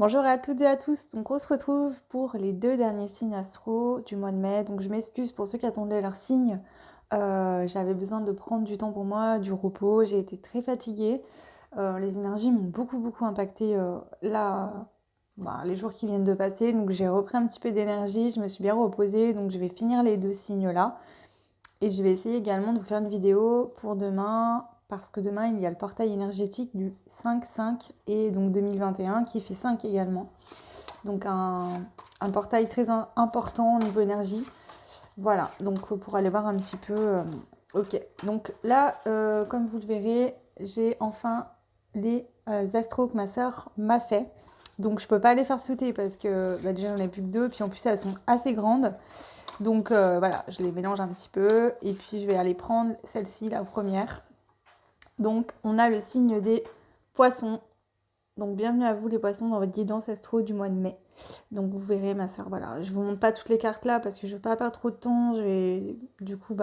Bonjour à toutes et à tous, donc on se retrouve pour les deux derniers signes astro du mois de mai. Donc je m'excuse pour ceux qui attendaient leur signe. J'avais besoin de prendre du temps pour moi, du repos, j'ai été très fatiguée. Les énergies m'ont beaucoup impacté là, les jours qui viennent de passer. Donc j'ai repris un petit peu d'énergie, je me suis bien reposée. Donc je vais finir les deux signes là. Et je vais essayer également de vous faire une vidéo pour demain, parce que demain il y a le portail énergétique du 5-5 et donc 2021 qui fait 5 également. Donc un portail très important au niveau énergie. Voilà, donc pour aller voir un petit peu. Ok, donc là, comme vous le verrez, j'ai enfin les astros que ma soeur m'a fait. Donc je peux pas les faire sauter parce que déjà j'en ai plus que deux, puis en plus elles sont assez grandes. Donc voilà, je les mélange un petit peu et puis je vais aller prendre celle-ci, la première. Donc on a le signe des poissons. Donc bienvenue à vous les poissons dans votre guidance astro du mois de mai. Donc vous verrez ma soeur, voilà. Je vous montre pas toutes les cartes là parce que je veux pas perdre trop de temps. Je vais du coup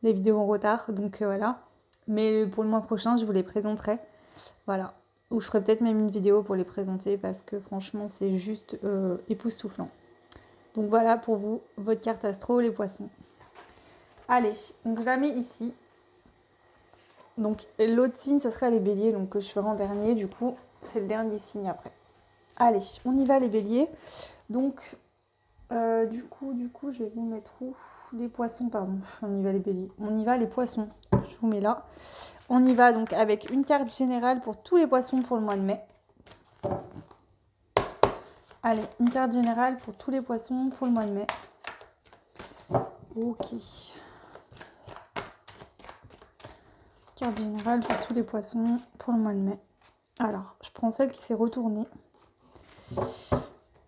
les vidéos en retard. Donc voilà. Mais pour le mois prochain, je vous les présenterai. Voilà. Ou je ferai peut-être même une vidéo pour les présenter parce que franchement c'est juste époustouflant. Donc voilà pour vous, votre carte astro, les poissons. Allez, donc je la mets ici. Donc l'autre signe, ce serait les béliers, donc que je ferai en dernier. Du coup, c'est le dernier signe après. Allez, on y va les béliers. Donc, du coup, je vais vous mettre où? Les poissons, pardon. On y va les béliers. On y va les poissons. Je vous mets là. On y va donc avec une carte générale pour tous les poissons pour le mois de mai. Allez, une carte générale pour tous les poissons pour le mois de mai. Ok. Carte générale pour tous les poissons pour le mois de mai. Alors, je prends celle qui s'est retournée.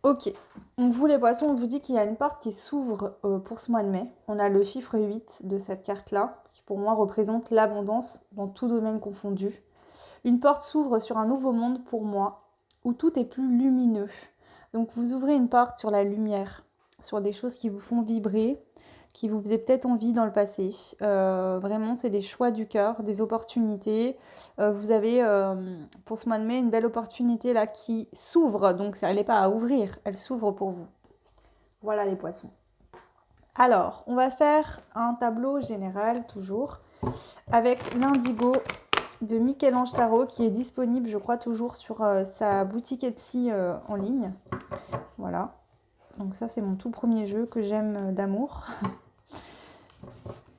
Ok. Donc vous les poissons, on vous dit qu'il y a une porte qui s'ouvre pour ce mois de mai. On a le chiffre 8 de cette carte-là, qui pour moi représente l'abondance dans tout domaine confondu. Une porte s'ouvre sur un nouveau monde pour moi, où tout est plus lumineux. Donc vous ouvrez une porte sur la lumière, sur des choses qui vous font vibrer, qui vous faisaient peut-être envie dans le passé. Vraiment, c'est des choix du cœur, des opportunités. Vous avez pour ce mois de mai une belle opportunité là qui s'ouvre, donc elle n'est pas à ouvrir, elle s'ouvre pour vous. Voilà les poissons. Alors, on va faire un tableau général toujours avec l'indigo de Michel-Ange Tarot qui est disponible, je crois, toujours sur sa boutique Etsy en ligne. Voilà. Donc ça, c'est mon tout premier jeu que j'aime d'amour.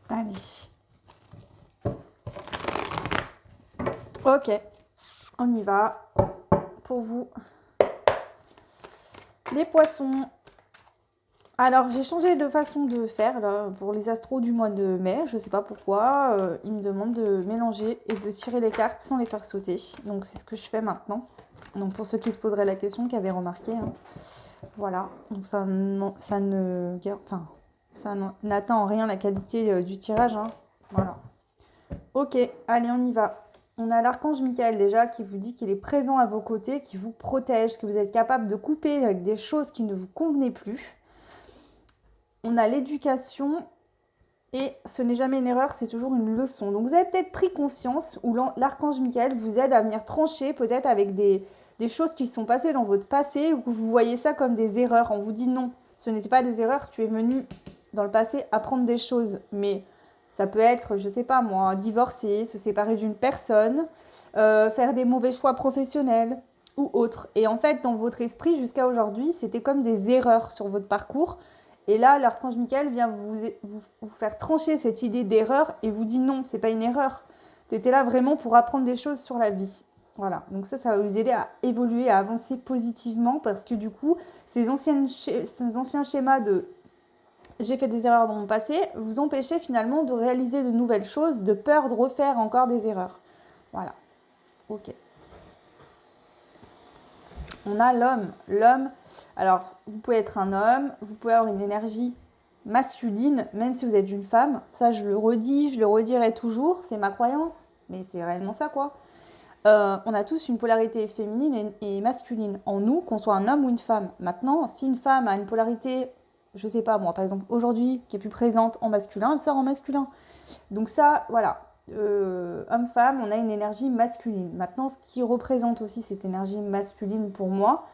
Allez. Ok, on y va. Pour vous, les poissons. Alors, j'ai changé de façon de faire là, pour les astros du mois de mai. Je sais pas pourquoi. Ils me demandent de mélanger et de tirer les cartes sans les faire sauter. Donc, c'est ce que je fais maintenant. Donc, pour ceux qui se poseraient la question, qui avaient remarqué. Hein. Voilà. Donc, ça n'atteint en rien la qualité du tirage. Hein. Voilà. Ok, allez, on y va. On a l'archange Michael déjà qui vous dit qu'il est présent à vos côtés, qui vous protège, que vous êtes capable de couper avec des choses qui ne vous convenaient plus. On a l'éducation et ce n'est jamais une erreur, c'est toujours une leçon. Donc vous avez peut-être pris conscience où l'archange Michael vous aide à venir trancher peut-être avec des choses qui se sont passées dans votre passé ou que vous voyez ça comme des erreurs. On vous dit non, ce n'était pas des erreurs, tu es venu dans le passé apprendre des choses. Mais ça peut être, je sais pas moi, divorcer, se séparer d'une personne, faire des mauvais choix professionnels ou autres. Et en fait, dans votre esprit, jusqu'à aujourd'hui, c'était comme des erreurs sur votre parcours. Et là, l'archange Michael vient vous faire trancher cette idée d'erreur et vous dit non, c'est pas une erreur. Tu étais là vraiment pour apprendre des choses sur la vie. Voilà, donc ça va vous aider à évoluer, à avancer positivement parce que du coup, ces anciens schémas de j'ai fait des erreurs dans mon passé vous empêchaient finalement de réaliser de nouvelles choses, de peur de refaire encore des erreurs. Voilà, ok. On a l'homme. L'homme, alors vous pouvez être un homme, vous pouvez avoir une énergie masculine, même si vous êtes une femme. Ça, je le redis, je le redirai toujours, c'est ma croyance, mais c'est réellement ça, quoi. On a tous une polarité féminine et masculine en nous, qu'on soit un homme ou une femme. Maintenant, si une femme a une polarité, je sais pas moi, par exemple aujourd'hui, qui est plus présente en masculin, elle sort en masculin. Donc ça, voilà. Homme-femme, on a une énergie masculine. Maintenant, ce qui représente aussi cette énergie masculine pour moi,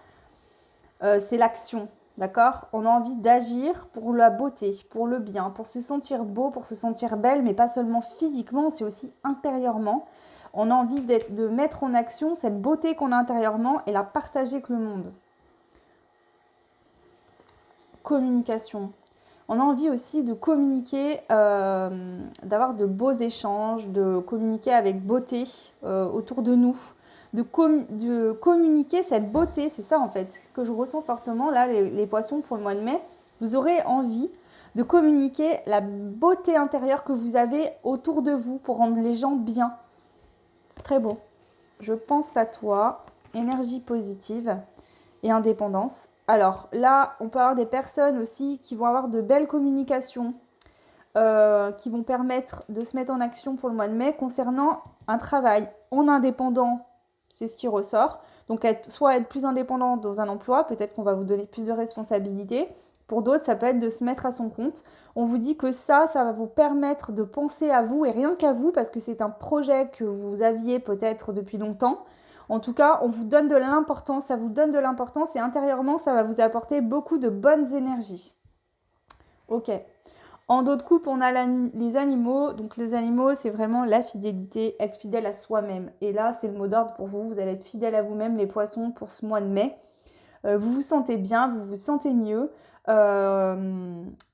c'est l'action, d'accord? On a envie d'agir pour la beauté, pour le bien, pour se sentir beau, pour se sentir belle, mais pas seulement physiquement, c'est aussi intérieurement. On a envie de mettre en action cette beauté qu'on a intérieurement et la partager avec le monde. Communication. On a envie aussi de communiquer, d'avoir de beaux échanges, de communiquer avec beauté autour de nous, de communiquer cette beauté, c'est ça en fait, que je ressens fortement là, les poissons pour le mois de mai. Vous aurez envie de communiquer la beauté intérieure que vous avez autour de vous pour rendre les gens bien. C'est très beau. Je pense à toi, énergie positive et indépendance. Alors là, on peut avoir des personnes aussi qui vont avoir de belles communications, qui vont permettre de se mettre en action pour le mois de mai concernant un travail en indépendant, c'est ce qui ressort. Donc soit être plus indépendant dans un emploi, peut-être qu'on va vous donner plus de responsabilités. Pour d'autres, ça peut être de se mettre à son compte. On vous dit que ça va vous permettre de penser à vous et rien qu'à vous parce que c'est un projet que vous aviez peut-être depuis longtemps. En tout cas, on vous donne de l'importance, ça vous donne de l'importance et intérieurement, ça va vous apporter beaucoup de bonnes énergies. Ok. En d'autres coupes, on a les animaux. Donc les animaux, c'est vraiment la fidélité, être fidèle à soi-même. Et là, c'est le mot d'ordre pour vous. Vous allez être fidèle à vous-même, les poissons, pour ce mois de mai. Vous vous sentez bien, vous vous sentez mieux.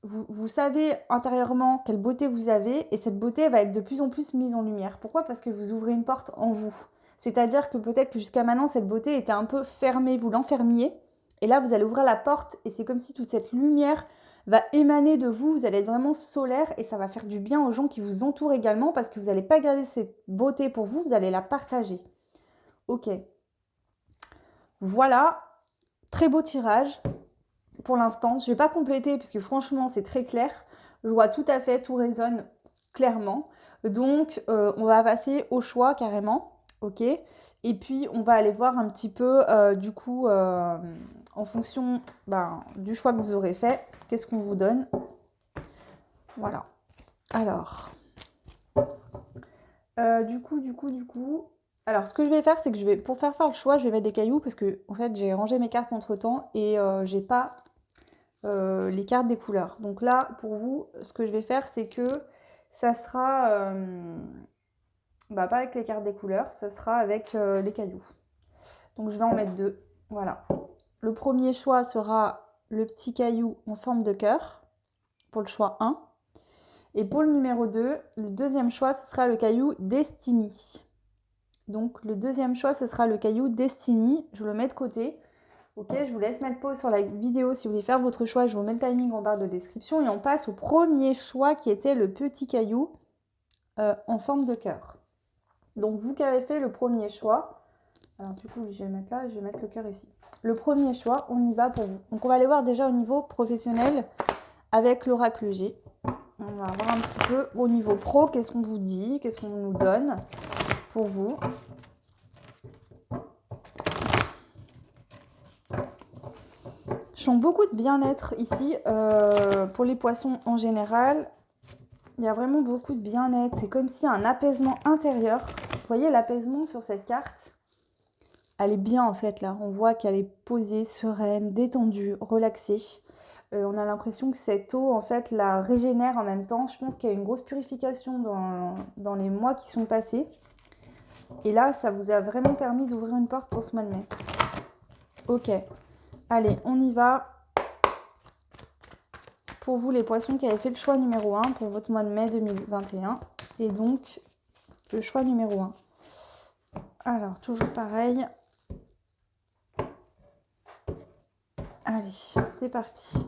Vous savez intérieurement quelle beauté vous avez et cette beauté va être de plus en plus mise en lumière. Pourquoi? Parce que vous ouvrez une porte en vous. C'est-à-dire que peut-être que jusqu'à maintenant, cette beauté était un peu fermée, vous l'enfermiez. Et là, vous allez ouvrir la porte et c'est comme si toute cette lumière va émaner de vous. Vous allez être vraiment solaire et ça va faire du bien aux gens qui vous entourent également parce que vous n'allez pas garder cette beauté pour vous, vous allez la partager. Ok. Voilà. Très beau tirage pour l'instant. Je ne vais pas compléter parce que franchement, c'est très clair. Je vois tout à fait, tout résonne clairement. Donc, on va passer au choix carrément. Ok. Et puis, on va aller voir un petit peu, du coup, en fonction du choix que vous aurez fait, qu'est-ce qu'on vous donne. Voilà. Alors, du coup. Alors, ce que je vais faire, c'est que pour faire le choix, je vais mettre des cailloux parce que, en fait, j'ai rangé mes cartes entre temps et j'ai pas les cartes des couleurs. Donc là, pour vous, ce que je vais faire, c'est que ça sera pas avec les cartes des couleurs, ça sera avec les cailloux. Donc je vais en mettre deux. Voilà. Le premier choix sera le petit caillou en forme de cœur pour le choix 1. Et pour le numéro 2, le deuxième choix, ce sera le caillou Destiny. Donc le deuxième choix, ce sera le caillou Destiny. Je le mets de côté. Ok, je vous laisse mettre pause sur la vidéo si vous voulez faire votre choix. Je vous mets le timing en barre de description. Et on passe au premier choix qui était le petit caillou en forme de cœur. Donc vous qui avez fait le premier choix, alors du coup je vais mettre là, je vais mettre le cœur ici. Le premier choix, on y va pour vous. Donc on va aller voir déjà au niveau professionnel avec l'oracle G. On va voir un petit peu au niveau pro, qu'est-ce qu'on vous dit, qu'est-ce qu'on nous donne pour vous. Je sens beaucoup de bien-être ici pour les poissons en général. Il y a vraiment beaucoup de bien-être. C'est comme s'il y a un apaisement intérieur. Vous voyez l'apaisement sur cette carte? Elle est bien en fait là. On voit qu'elle est posée, sereine, détendue, relaxée. On a l'impression que cette eau en fait la régénère en même temps. Je pense qu'il y a une grosse purification dans les mois qui sont passés. Et là, ça vous a vraiment permis d'ouvrir une porte pour ce mois de mai. Ok. Allez, on y va. Pour vous, les poissons qui avaient fait le choix numéro 1 pour votre mois de mai 2021. Et donc, le choix numéro 1. Alors, toujours pareil. Allez, c'est parti.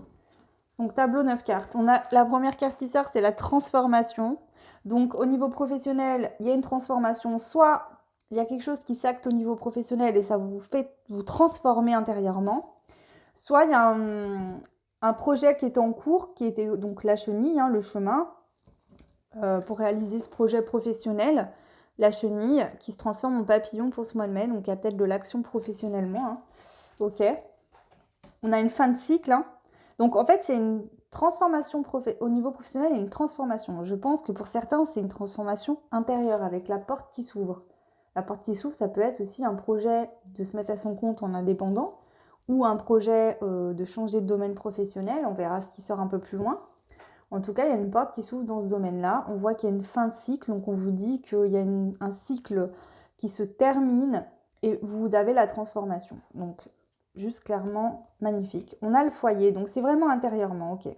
Donc, tableau 9 cartes. On a la première carte qui sort, c'est la transformation. Donc, au niveau professionnel, il y a une transformation. Soit il y a quelque chose qui s'acte au niveau professionnel et ça vous fait vous transformer intérieurement. Soit il y a un projet qui était en cours, qui était donc la chenille, le chemin, pour réaliser ce projet professionnel. La chenille qui se transforme en papillon pour ce mois de mai, donc il y a peut-être de l'action professionnellement. Ok. On a une fin de cycle. Donc en fait, il y a une transformation au niveau professionnel, il y a une transformation. Je pense que pour certains, c'est une transformation intérieure avec la porte qui s'ouvre. La porte qui s'ouvre, ça peut être aussi un projet de se mettre à son compte en indépendant ou un projet de changer de domaine professionnel. On verra ce qui sort un peu plus loin. En tout cas, il y a une porte qui s'ouvre dans ce domaine-là. On voit qu'il y a une fin de cycle, donc on vous dit qu'il y a un cycle qui se termine et vous avez la transformation. Donc, juste clairement, magnifique. On a le foyer, donc c'est vraiment intérieurement, ok.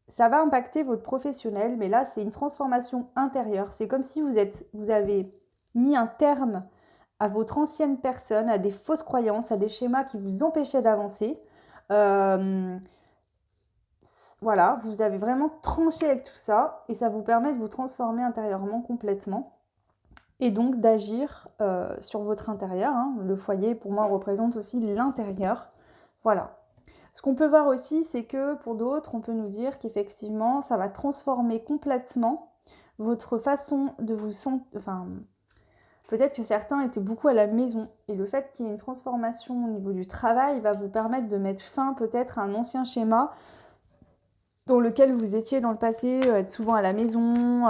Ça va impacter votre professionnel, mais là, c'est une transformation intérieure. C'est comme si vous avez mis un terme à votre ancienne personne, à des fausses croyances, à des schémas qui vous empêchaient d'avancer. Voilà, vous avez vraiment tranché avec tout ça et ça vous permet de vous transformer intérieurement complètement et donc d'agir sur votre intérieur. Hein. Le foyer, pour moi, représente aussi l'intérieur. Voilà. Ce qu'on peut voir aussi, c'est que pour d'autres, on peut nous dire qu'effectivement, ça va transformer complètement votre façon de vous sentir. Enfin, peut-être que certains étaient beaucoup à la maison et le fait qu'il y ait une transformation au niveau du travail va vous permettre de mettre fin peut-être à un ancien schéma dans lequel vous étiez dans le passé, être souvent à la maison,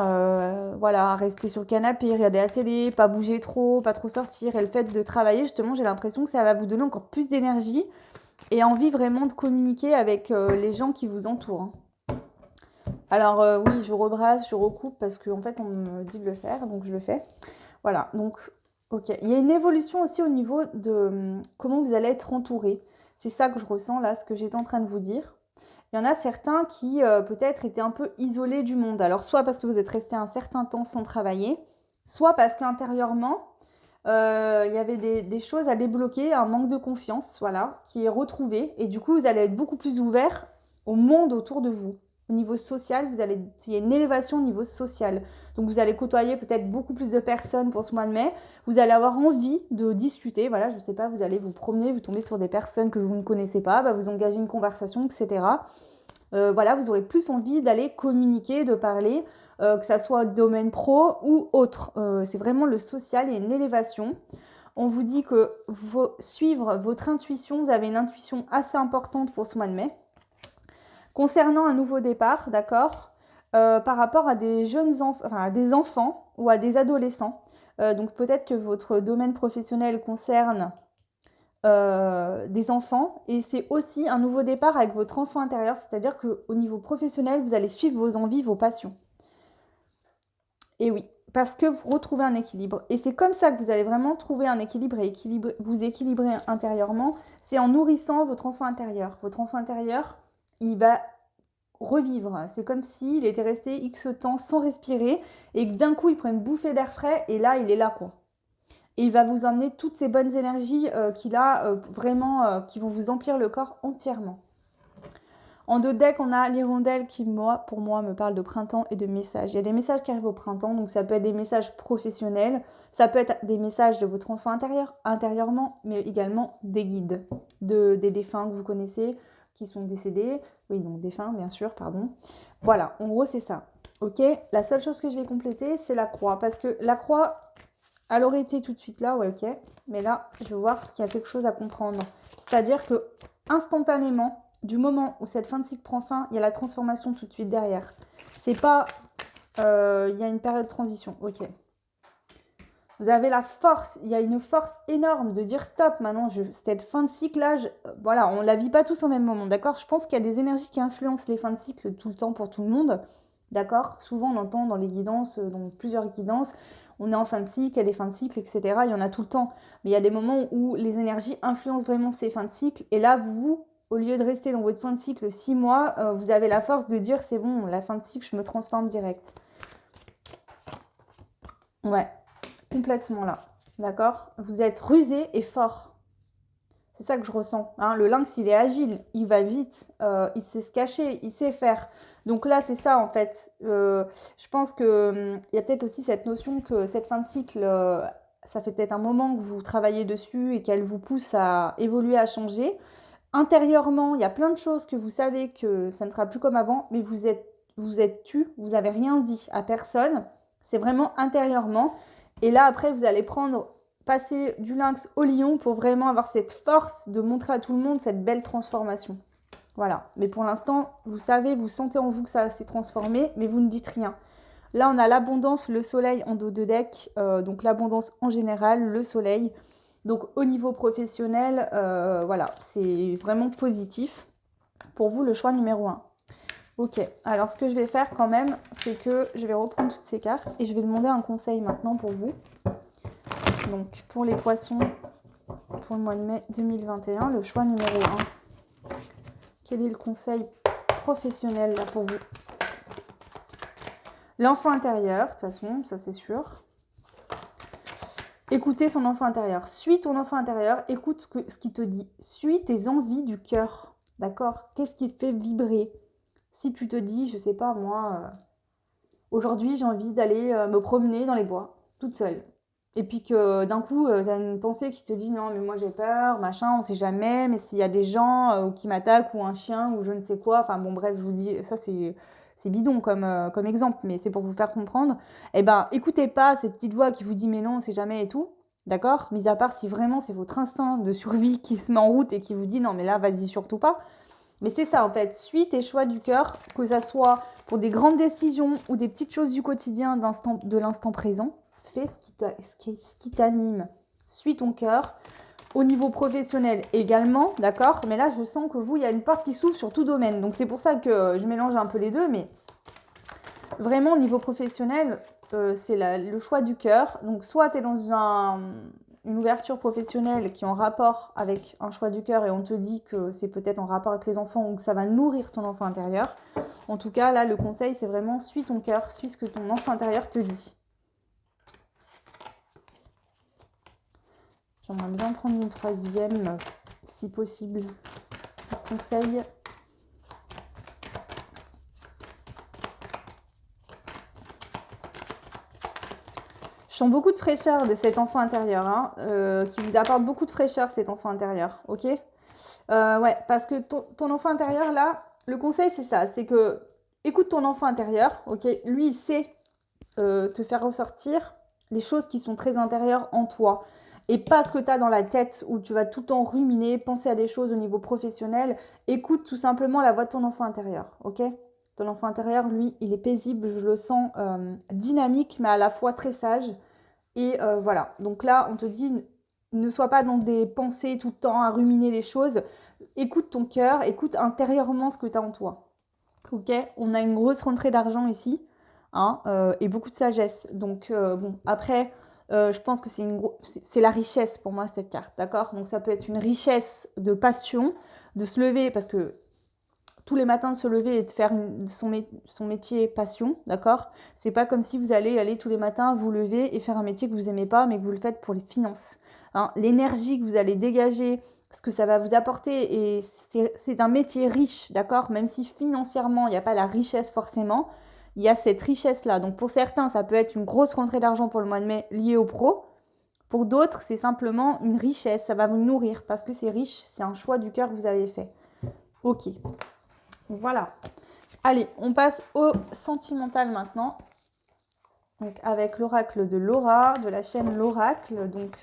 voilà, rester sur le canapé, regarder la télé, pas bouger trop, pas trop sortir. Et le fait de travailler, justement, j'ai l'impression que ça va vous donner encore plus d'énergie et envie vraiment de communiquer avec les gens qui vous entourent. Hein. Alors oui, je rebrasse, je recoupe parce qu'en fait, on me dit de le faire, donc je le fais. Voilà, donc ok. Il y a une évolution aussi au niveau de comment vous allez être entouré. C'est ça que je ressens là, ce que j'étais en train de vous dire. Il y en a certains qui peut-être étaient un peu isolés du monde. Alors soit parce que vous êtes resté un certain temps sans travailler, soit parce qu'intérieurement, il y avait des choses à débloquer, un manque de confiance, voilà, qui est retrouvé. Et du coup, vous allez être beaucoup plus ouvert au monde autour de vous. Au niveau social, il y a une élévation au niveau social. Donc vous allez côtoyer peut-être beaucoup plus de personnes pour ce mois de mai. Vous allez avoir envie de discuter. Voilà, je ne sais pas, vous allez vous promener, vous tombez sur des personnes que vous ne connaissez pas, vous engagez une conversation, etc. Voilà, vous aurez plus envie d'aller communiquer, de parler, que ça soit domaine pro ou autre. C'est vraiment le social et une élévation. On vous dit que suivre votre intuition, vous avez une intuition assez importante pour ce mois de mai. Concernant un nouveau départ, d'accord, par rapport à des jeunes enfants, enfin à des enfants ou à des adolescents. Donc peut-être que votre domaine professionnel concerne des enfants et c'est aussi un nouveau départ avec votre enfant intérieur, c'est-à-dire qu'au niveau professionnel, vous allez suivre vos envies, vos passions. Et oui, parce que vous retrouvez un équilibre. Et c'est comme ça que vous allez vraiment trouver un équilibre et vous équilibrer intérieurement. C'est en nourrissant votre enfant intérieur. Votre enfant intérieur, il va revivre. C'est comme s'il était resté X temps sans respirer et que d'un coup, il prend une bouffée d'air frais et là, il est là, quoi. Et il va vous emmener toutes ces bonnes énergies qu'il a vraiment, qui vont vous emplir le corps entièrement. En dos de deck, on a l'hirondelle qui, pour moi, me parle de printemps et de messages. Il y a des messages qui arrivent au printemps, donc ça peut être des messages professionnels, ça peut être des messages de votre enfant intérieurement, mais également des guides, des défunts que vous connaissez, qui sont décédés. Oui, donc défunts, bien sûr, pardon. Voilà, en gros, c'est ça. Ok, la seule chose que je vais compléter, c'est la croix, parce que la croix, elle aurait été tout de suite là, ouais, ok. Mais là, je veux voir s'il y a quelque chose à comprendre. C'est-à-dire que, instantanément, du moment où cette fin de cycle prend fin, il y a la transformation tout de suite derrière. C'est pas... il y a une période de transition, ok. Vous avez la force, il y a une force énorme de dire stop, maintenant, cette fin de cycle-là, voilà, on la vit pas tous au même moment, d'accord. Je pense qu'il y a des énergies qui influencent les fins de cycle tout le temps pour tout le monde, d'accord. Souvent, on entend dans les guidances, dans plusieurs guidances, on est en fin de cycle, il y a des fins de cycle, etc. Il y en a tout le temps. Mais il y a des moments où les énergies influencent vraiment ces fins de cycle. Et là, vous, au lieu de rester dans votre fin de cycle 6 mois, vous avez la force de dire c'est bon, la fin de cycle, je me transforme direct. Ouais, complètement là. D'accord. Vous êtes rusé et fort. C'est ça que je ressens. Hein. Le lynx, il est agile, il va vite, il sait se cacher, il sait faire. Donc là, c'est ça en fait. Je pense qu'il y a peut-être aussi cette notion que cette fin de cycle, ça fait peut-être un moment que vous travaillez dessus et qu'elle vous pousse à évoluer, à changer. Intérieurement, il y a plein de choses que vous savez que ça ne sera plus comme avant, mais vous êtes tu, vous n'avez rien dit à personne. C'est vraiment intérieurement. Et là, après, vous allez passer du lynx au lion pour vraiment avoir cette force de montrer à tout le monde cette belle transformation. Voilà. Mais pour l'instant, vous savez, vous sentez en vous que ça s'est transformé, mais vous ne dites rien. Là, on a l'abondance, le soleil en dos de deck. Donc l'abondance en général, le soleil. Donc au niveau professionnel, voilà, c'est vraiment positif. Pour vous, le choix numéro 1. Ok, alors ce que je vais faire quand même, c'est que je vais reprendre toutes ces cartes et je vais demander un conseil maintenant pour vous. Donc pour les poissons, pour le mois de mai 2021, le choix numéro 1. Quel est le conseil professionnel là pour vous? L'enfant intérieur, de toute façon, ça c'est sûr. Écoutez son enfant intérieur. Suis ton enfant intérieur, écoute ce qu'il te dit. Suis tes envies du cœur, d'accord? Qu'est-ce qui te fait vibrer? Si tu te dis, je sais pas moi, aujourd'hui j'ai envie d'aller me promener dans les bois, toute seule. Et puis que d'un coup, tu as une pensée qui te dit, non mais moi j'ai peur, machin, on sait jamais, mais s'il y a des gens qui m'attaquent, ou un chien, ou je ne sais quoi, enfin bon bref, je vous dis, ça c'est bidon comme exemple, mais c'est pour vous faire comprendre. Eh ben, écoutez pas cette petite voix qui vous dit, mais non, on sait jamais et tout. D'accord? Mis à part si vraiment c'est votre instinct de survie qui se met en route et qui vous dit, non mais là, vas-y surtout pas. Mais c'est ça en fait, suis tes choix du cœur, que ça soit pour des grandes décisions ou des petites choses du quotidien de l'instant présent. Fais ce qui t'anime, suis ton cœur. Au niveau professionnel également, d'accord? Mais là, je sens que vous, il y a une porte qui s'ouvre sur tout domaine. Donc c'est pour ça que je mélange un peu les deux, mais vraiment au niveau professionnel, c'est le choix du cœur. Donc soit tu es dans une ouverture professionnelle qui est en rapport avec un choix du cœur et on te dit que c'est peut-être en rapport avec les enfants ou que ça va nourrir ton enfant intérieur. En tout cas, là, le conseil, c'est vraiment suis ton cœur, suis ce que ton enfant intérieur te dit. J'aimerais bien prendre une troisième, si possible. Conseil. Je sens beaucoup de fraîcheur de cet enfant intérieur, hein, qui vous apporte beaucoup de fraîcheur, cet enfant intérieur, ok? Ouais, parce que ton enfant intérieur, là, le conseil, c'est ça, c'est que écoute ton enfant intérieur, ok? Lui, il sait te faire ressortir les choses qui sont très intérieures en toi. Et pas ce que tu as dans la tête où tu vas tout le temps ruminer, penser à des choses au niveau professionnel. Écoute tout simplement la voix de ton enfant intérieur, ok? Ton enfant intérieur, lui, il est paisible, je le sens dynamique, mais à la fois très sage. Et voilà, donc là, on te dit, ne sois pas dans des pensées tout le temps à ruminer les choses. Écoute ton cœur, écoute intérieurement ce que tu as en toi. Ok, on a une grosse rentrée d'argent ici, hein, et beaucoup de sagesse. Donc bon, après, je pense que c'est la richesse pour moi cette carte, d'accord? Donc ça peut être une richesse de passion, de se lever, parce que tous les matins de se lever et de faire son métier passion, d'accord? C'est pas comme si vous allez aller tous les matins vous lever et faire un métier que vous aimez pas, mais que vous le faites pour les finances. Hein, l'énergie que vous allez dégager, ce que ça va vous apporter, et c'est un métier riche, d'accord? Même si financièrement, il n'y a pas la richesse forcément, il y a cette richesse-là. Donc pour certains, ça peut être une grosse rentrée d'argent pour le mois de mai liée au pro. Pour d'autres, c'est simplement une richesse, ça va vous nourrir parce que c'est riche, c'est un choix du cœur que vous avez fait. Ok. Voilà. Allez, on passe au sentimental maintenant. Donc avec l'oracle de Laura, de la chaîne L'Oracle. Donc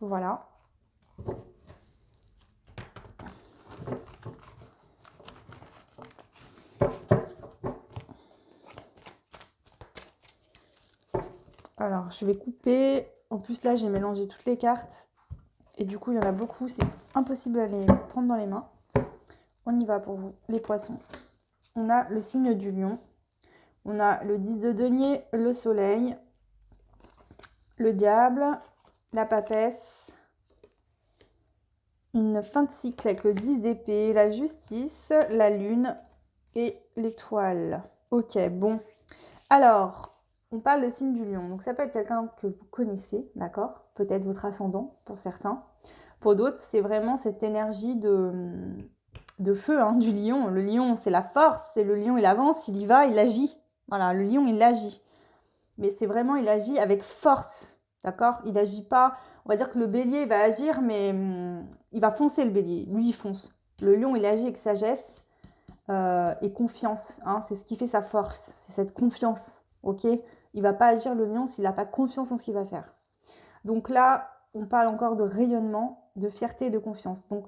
voilà. Alors je vais couper. En plus là j'ai mélangé toutes les cartes. Et du coup il y en a beaucoup. C'est impossible à les prendre dans les mains. On y va pour vous, les poissons. On a le signe du lion. On a le 10 de denier, le soleil, le diable, la papesse, une fin de cycle avec le 10 d'épée, la justice, la lune et l'étoile. Ok, bon. Alors, on parle de signe du lion. Donc ça peut être quelqu'un que vous connaissez, d'accord? Peut-être votre ascendant pour certains. Pour d'autres, c'est vraiment cette énergie de feu hein, du lion. Le lion, c'est la force. C'est le lion, il avance, il y va, il agit. Voilà, le lion, il agit. Mais c'est vraiment, il agit avec force. D'accord? Il n'agit pas. On va dire que le bélier va agir, mais il va foncer le bélier. Lui, il fonce. Le lion, il agit avec sagesse et confiance. Hein, c'est ce qui fait sa force. C'est cette confiance. Ok? Il va pas agir le lion s'il n'a pas confiance en ce qu'il va faire. Donc là, on parle encore de rayonnement, de fierté et de confiance. Donc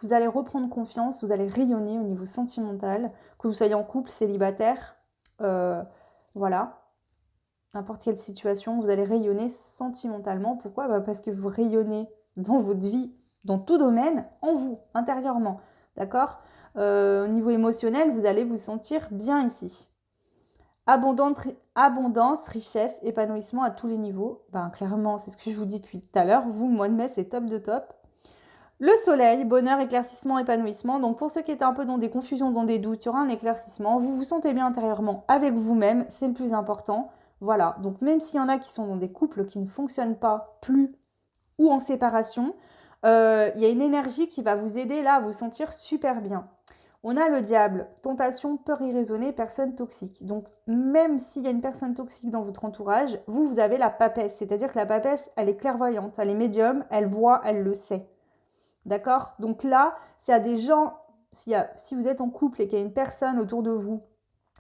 vous allez reprendre confiance, vous allez rayonner au niveau sentimental, que vous soyez en couple, célibataire, voilà. n'importe quelle situation, vous allez rayonner sentimentalement. Pourquoi? Bah, parce que vous rayonnez dans votre vie, dans tout domaine, en vous, intérieurement. D'accord? Au niveau émotionnel, vous allez vous sentir bien ici. Abondance, richesse, épanouissement à tous les niveaux. Ben, clairement, c'est ce que je vous dis depuis tout à l'heure. Vous, mois de mai, c'est top de top. Le soleil, bonheur, éclaircissement, épanouissement. Donc pour ceux qui étaient un peu dans des confusions, dans des doutes, il y aura un éclaircissement. Vous vous sentez bien intérieurement avec vous-même, c'est le plus important. Voilà, donc même s'il y en a qui sont dans des couples qui ne fonctionnent pas plus ou en séparation, il y a une énergie qui va vous aider là à vous sentir super bien. On a le diable, tentation, peur irraisonnée, personne toxique. Donc même s'il y a une personne toxique dans votre entourage, vous avez la papesse. C'est-à-dire que la papesse, elle est clairvoyante, elle est médium, elle voit, elle le sait. D'accord? Donc là, s'il y a des gens, si vous êtes en couple et qu'il y a une personne autour de vous,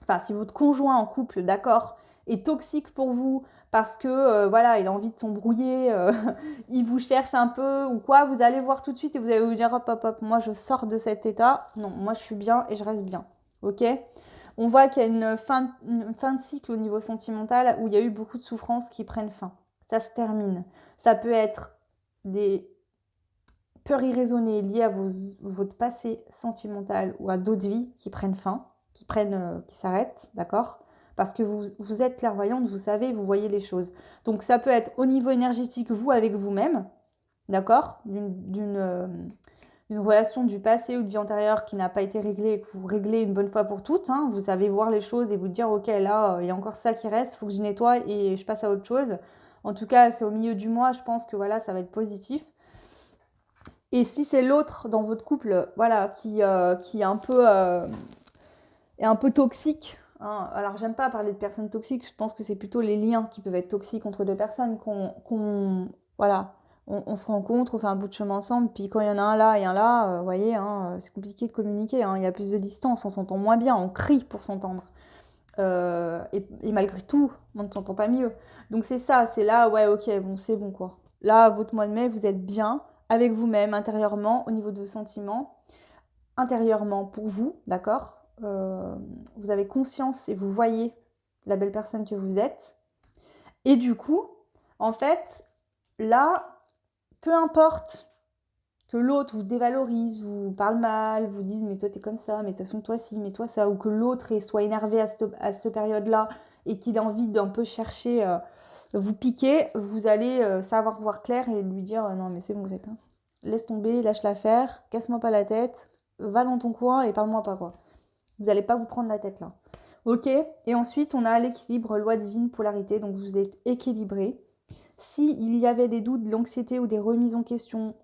enfin si votre conjoint en couple, d'accord, est toxique pour vous parce que voilà, il a envie de s'embrouiller, il vous cherche un peu ou quoi, vous allez voir tout de suite et vous allez vous dire hop hop hop, moi je sors de cet état, non, moi je suis bien et je reste bien. Ok? On voit qu'il y a une fin de cycle au niveau sentimental où il y a eu beaucoup de souffrances qui prennent fin. Ça se termine. Ça peut être des peurs irraisonnées liées à votre passé sentimental ou à d'autres vies qui prennent fin, qui s'arrêtent, d'accord? Parce que vous êtes clairvoyante, vous savez, vous voyez les choses. Donc ça peut être au niveau énergétique, vous avec vous-même, d'accord? D'une relation du passé ou de vie antérieure qui n'a pas été réglée et que vous réglez une bonne fois pour toutes. Hein. Vous savez voir les choses et vous dire, ok, là, il y a encore ça qui reste, il faut que je nettoie et je passe à autre chose. En tout cas, c'est au milieu du mois, je pense que voilà, ça va être positif. Et si c'est l'autre dans votre couple, voilà, qui est un peu toxique, hein. Alors j'aime pas parler de personnes toxiques, je pense que c'est plutôt les liens qui peuvent être toxiques entre deux personnes voilà, on se rencontre, on fait un bout de chemin ensemble, puis quand il y en a un là et un là, vous voyez, hein, c'est compliqué de communiquer, hein, il y a plus de distance, on s'entend moins bien, on crie pour s'entendre. Et malgré tout, on ne s'entend pas mieux. Donc c'est ça, c'est là, ouais, ok, bon, c'est bon quoi. Là, votre mois de mai, vous êtes bien avec vous-même, intérieurement, au niveau de vos sentiments, intérieurement pour vous, d'accord? Vous avez conscience et vous voyez la belle personne que vous êtes. Et du coup, en fait, là, peu importe que l'autre vous dévalorise, vous parle mal, vous dise mais toi t'es comme ça, mais de toute façon toi si, mais toi ça, ou que l'autre soit énervé à cette période-là et qu'il a envie d'un peu chercher, vous piquer, vous allez savoir voir clair et lui dire non mais c'est bon en fait, hein. Laisse tomber, lâche l'affaire, casse-moi pas la tête, va dans ton coin et parle-moi pas quoi. Vous n'allez pas vous prendre la tête là. Ok? Et ensuite on a l'équilibre, loi divine, polarité, donc vous êtes équilibré. S'il y avait des doutes, de l'anxiété ou des remises en question,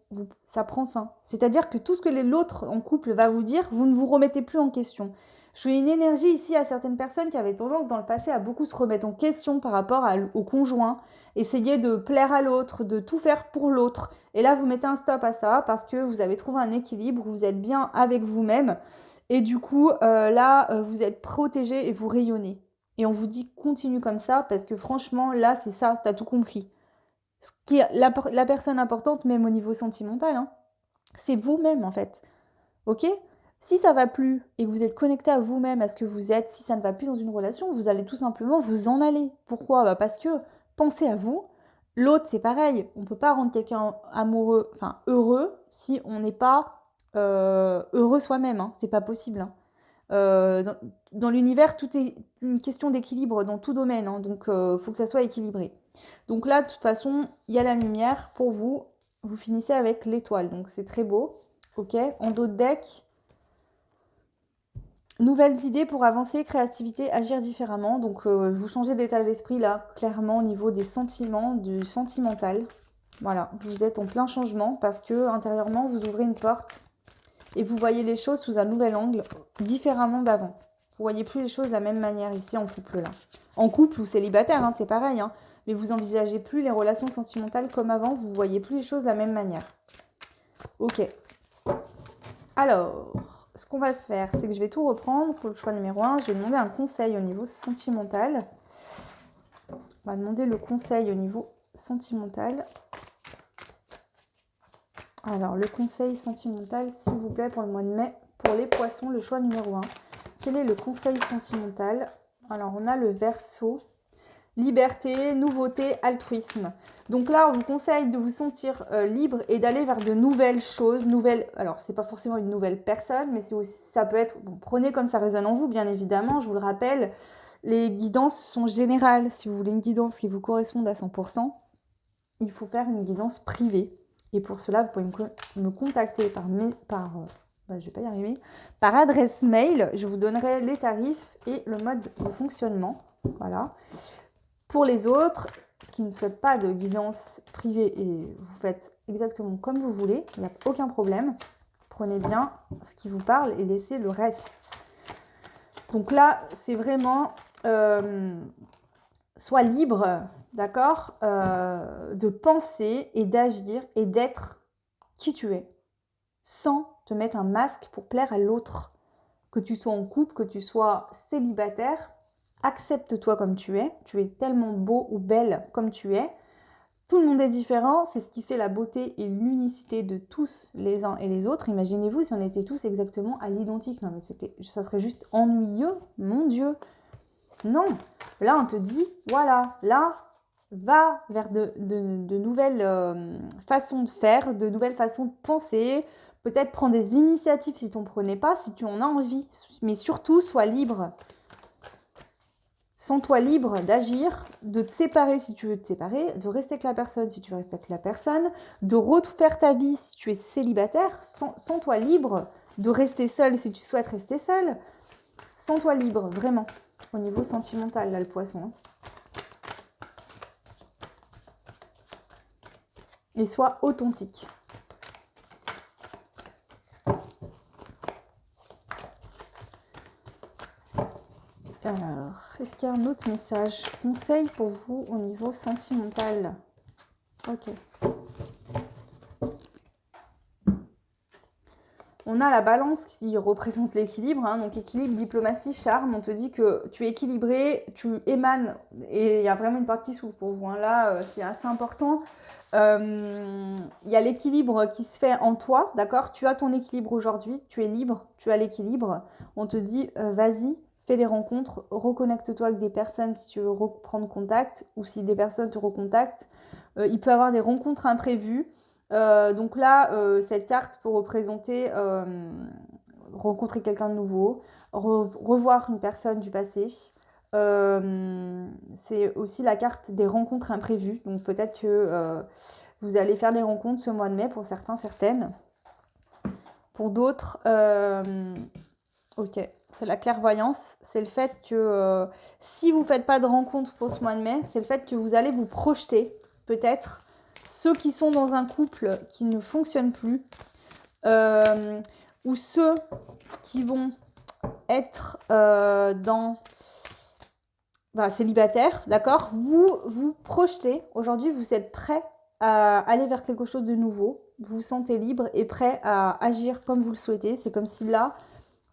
ça prend fin. C'est-à-dire que tout ce que l'autre en couple va vous dire, vous ne vous remettez plus en question. J'ai une énergie ici à certaines personnes qui avaient tendance dans le passé à beaucoup se remettre en question par rapport au conjoint, essayer de plaire à l'autre, de tout faire pour l'autre. Et là, vous mettez un stop à ça parce que vous avez trouvé un équilibre, vous êtes bien avec vous-même. Et du coup, là, vous êtes protégé et vous rayonnez. Et on vous dit continue comme ça parce que franchement, là, c'est ça, t'as tout compris. Ce qui est la personne importante, même au niveau sentimental, hein, c'est vous-même en fait. Ok? Si ça va plus et que vous êtes connecté à vous-même, à ce que vous êtes, si ça ne va plus dans une relation, vous allez tout simplement vous en aller. Pourquoi? Bah parce que pensez à vous. L'autre, c'est pareil. On ne peut pas rendre quelqu'un amoureux, enfin heureux, si on n'est pas heureux soi-même. Hein. C'est pas possible. Hein. Dans l'univers, tout est une question d'équilibre dans tout domaine. Hein. Donc, il faut que ça soit équilibré. Donc là, de toute façon, il y a la lumière pour vous. Vous finissez avec l'étoile. Donc, c'est très beau. Ok. En dos de deck, nouvelles idées pour avancer, créativité, agir différemment. Donc, vous changez d'état d'esprit là, clairement, au niveau des sentiments, du sentimental. Voilà, vous êtes en plein changement parce que intérieurement, vous ouvrez une porte et vous voyez les choses sous un nouvel angle, différemment d'avant. Vous voyez plus les choses de la même manière ici en couple là. En couple ou célibataire, hein, c'est pareil, hein, mais vous envisagez plus les relations sentimentales comme avant, vous voyez plus les choses de la même manière. Ok. Alors, ce qu'on va faire, c'est que je vais tout reprendre pour le choix numéro 1. Je vais demander un conseil au niveau sentimental. On va demander le conseil au niveau sentimental. Alors, le conseil sentimental, s'il vous plaît, pour le mois de mai, pour les poissons, le choix numéro 1. Quel est le conseil sentimental? Alors, on a le Verseau. liberté, nouveauté, altruisme. Donc là, on vous conseille de vous sentir libre et d'aller vers de nouvelles choses, alors c'est pas forcément une nouvelle personne, mais c'est aussi, ça peut être, bon, prenez comme ça résonne en vous, bien évidemment, je vous le rappelle, les guidances sont générales. Si vous voulez une guidance qui vous corresponde à 100%, il faut faire une guidance privée. Et pour cela, vous pouvez me contacter je vais pas y arriver, par adresse mail. Je vous donnerai les tarifs et le mode de fonctionnement. Voilà. Pour les autres qui ne souhaitent pas de guidance privée, et vous faites exactement comme vous voulez, il n'y a aucun problème. Prenez bien ce qui vous parle et laissez le reste. Donc là, c'est vraiment sois libre, d'accord, de penser et d'agir et d'être qui tu es, sans te mettre un masque pour plaire à l'autre. Que tu sois en couple, que tu sois célibataire, accepte-toi comme tu es tellement beau ou belle comme tu es. Tout le monde est différent, c'est ce qui fait la beauté et l'unicité de tous les uns et les autres. Imaginez-vous si on était tous exactement à l'identique. Non mais ça serait juste ennuyeux, mon Dieu. Non, là on te dit, voilà, là, va vers de nouvelles façons de faire, de nouvelles façons de penser. Peut-être prends des initiatives si tu n'en prenais pas, si tu en as envie. Mais surtout, sois libre. Sens-toi libre d'agir, de te séparer si tu veux te séparer, de rester avec la personne si tu veux rester avec la personne, de refaire ta vie si tu es célibataire. Sens-toi libre de rester seul si tu souhaites rester seul. Sens-toi libre, vraiment. Au niveau sentimental, là, le poisson. Hein. Et sois authentique. Alors, est-ce qu'il y a un autre message? Conseil pour vous au niveau sentimental. Ok. On a la balance qui représente l'équilibre, hein, donc équilibre, diplomatie, charme. On te dit que tu es équilibré, tu émanes, et il y a vraiment une partie s'ouvre pour vous. Hein, là, c'est assez important. Il y a l'équilibre qui se fait en toi, d'accord? Tu as ton équilibre aujourd'hui, tu es libre, tu as l'équilibre. On te dit, vas-y, fais des rencontres, reconnecte-toi avec des personnes si tu veux reprendre contact, ou si des personnes te recontactent. Il peut y avoir des rencontres imprévues. Donc là, cette carte peut représenter rencontrer quelqu'un de nouveau, revoir une personne du passé. C'est aussi la carte des rencontres imprévues. Donc peut-être que vous allez faire des rencontres ce mois de mai pour certains, certaines. Pour d'autres, ok, c'est la clairvoyance. C'est le fait que si vous ne faites pas de rencontres pour ce mois de mai, c'est le fait que vous allez vous projeter peut-être ceux qui sont dans un couple qui ne fonctionne plus, ou ceux qui vont être célibataires, d'accord? Vous projetez, aujourd'hui vous êtes prêt à aller vers quelque chose de nouveau, vous vous sentez libre et prêt à agir comme vous le souhaitez. C'est comme si là,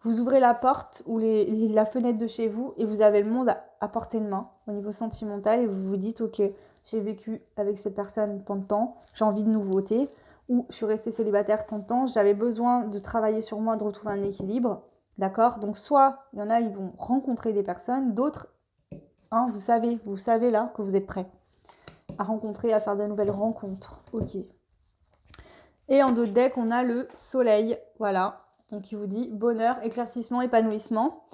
vous ouvrez la porte ou la fenêtre de chez vous et vous avez le monde à portée de main au niveau sentimental et vous vous dites, ok, j'ai vécu avec cette personne tant de temps, j'ai envie de nouveautés, ou je suis restée célibataire tant de temps, j'avais besoin de travailler sur moi, de retrouver un équilibre, d'accord? Donc soit, il y en a, ils vont rencontrer des personnes, d'autres, hein, vous savez là que vous êtes prêts à rencontrer, à faire de nouvelles rencontres, ok. Et en d'autres decks, on a le soleil, voilà. Donc il vous dit bonheur, éclaircissement, épanouissement.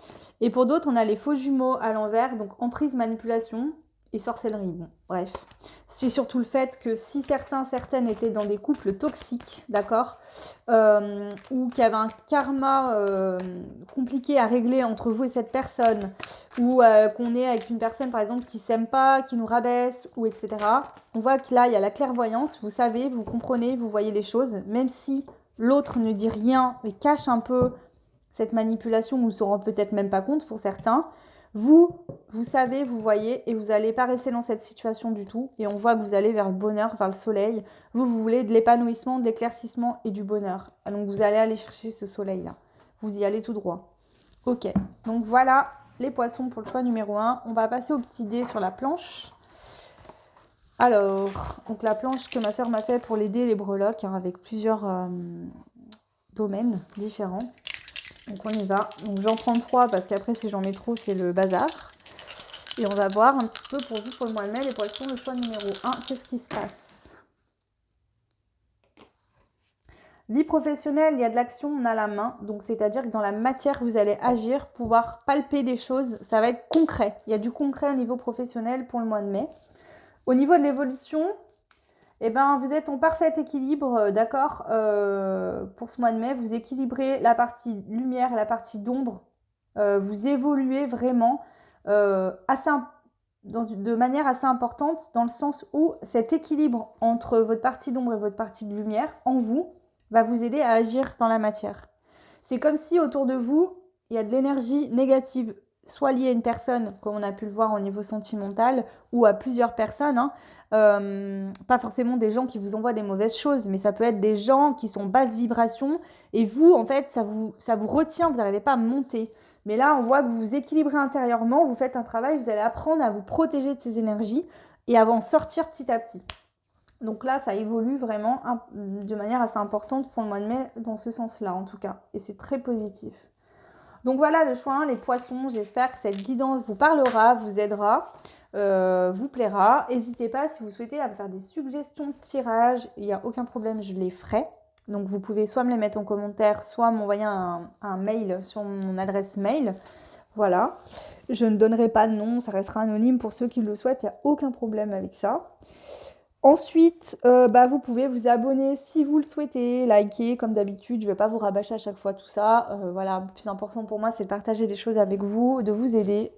Et pour d'autres, on a les faux jumeaux à l'envers, donc emprise, manipulation et sorcellerie. Bon, bref. C'est surtout le fait que si certaines étaient dans des couples toxiques, d'accord, ou qu'il y avait un karma compliqué à régler entre vous et cette personne, ou qu'on est avec une personne par exemple qui s'aime pas, qui nous rabaisse, ou etc. On voit que là, il y a la clairvoyance, vous savez, vous comprenez, vous voyez les choses, même si l'autre ne dit rien et cache un peu cette manipulation, ou ne se rend peut-être même pas compte pour certains. Vous savez, vous voyez, et vous n'allez pas rester dans cette situation du tout. Et on voit que vous allez vers le bonheur, vers le soleil. Vous voulez de l'épanouissement, de l'éclaircissement et du bonheur. Donc vous allez aller chercher ce soleil-là. Vous y allez tout droit. Ok, donc voilà les poissons pour le choix numéro 1. On va passer au petit dé sur la planche. Alors, donc la planche que ma soeur m'a fait pour les dés et les breloques, hein, avec plusieurs domaines différents. Donc on y va. Donc j'en prends 3 parce qu'après si j'en mets trop c'est le bazar. Et on va voir un petit peu pour vous, pour le mois de mai, les poissons, le choix numéro 1, qu'est-ce qui se passe? Vie professionnelle, il y a de l'action, on a la main. Donc, c'est-à-dire que dans la matière, vous allez agir, pouvoir palper des choses. Ça va être concret. Il y a du concret au niveau professionnel pour le mois de mai. Au niveau de l'évolution, eh ben, vous êtes en parfait équilibre, d'accord, pour ce mois de mai. Vous équilibrez la partie lumière et la partie d'ombre. Vous évoluez vraiment de manière assez importante dans le sens où cet équilibre entre votre partie d'ombre et votre partie de lumière en vous va vous aider à agir dans la matière. C'est comme si autour de vous, il y a de l'énergie négative, soit liée à une personne, comme on a pu le voir au niveau sentimental, ou à plusieurs personnes, hein. Pas forcément des gens qui vous envoient des mauvaises choses, mais ça peut être des gens qui sont basse vibration, et vous, en fait, ça vous retient, vous n'arrivez pas à monter. Mais là, on voit que vous vous équilibrez intérieurement, vous faites un travail, vous allez apprendre à vous protéger de ces énergies, et à en sortir petit à petit. Donc là, ça évolue vraiment de manière assez importante pour le mois de mai, dans ce sens-là en tout cas. Et c'est très positif. Donc voilà le choix 1, les poissons. J'espère que cette guidance vous parlera, vous aidera, vous plaira. N'hésitez pas si vous souhaitez à me faire des suggestions de tirage. Il n'y a aucun problème, je les ferai. Donc vous pouvez soit me les mettre en commentaire, soit m'envoyer un mail sur mon adresse mail. Voilà. Je ne donnerai pas de nom, ça restera anonyme pour ceux qui le souhaitent. Il n'y a aucun problème avec ça. Ensuite, vous pouvez vous abonner si vous le souhaitez, liker comme d'habitude, je ne vais pas vous rabâcher à chaque fois tout ça. Voilà, le plus important pour moi, c'est de partager des choses avec vous, de vous aider.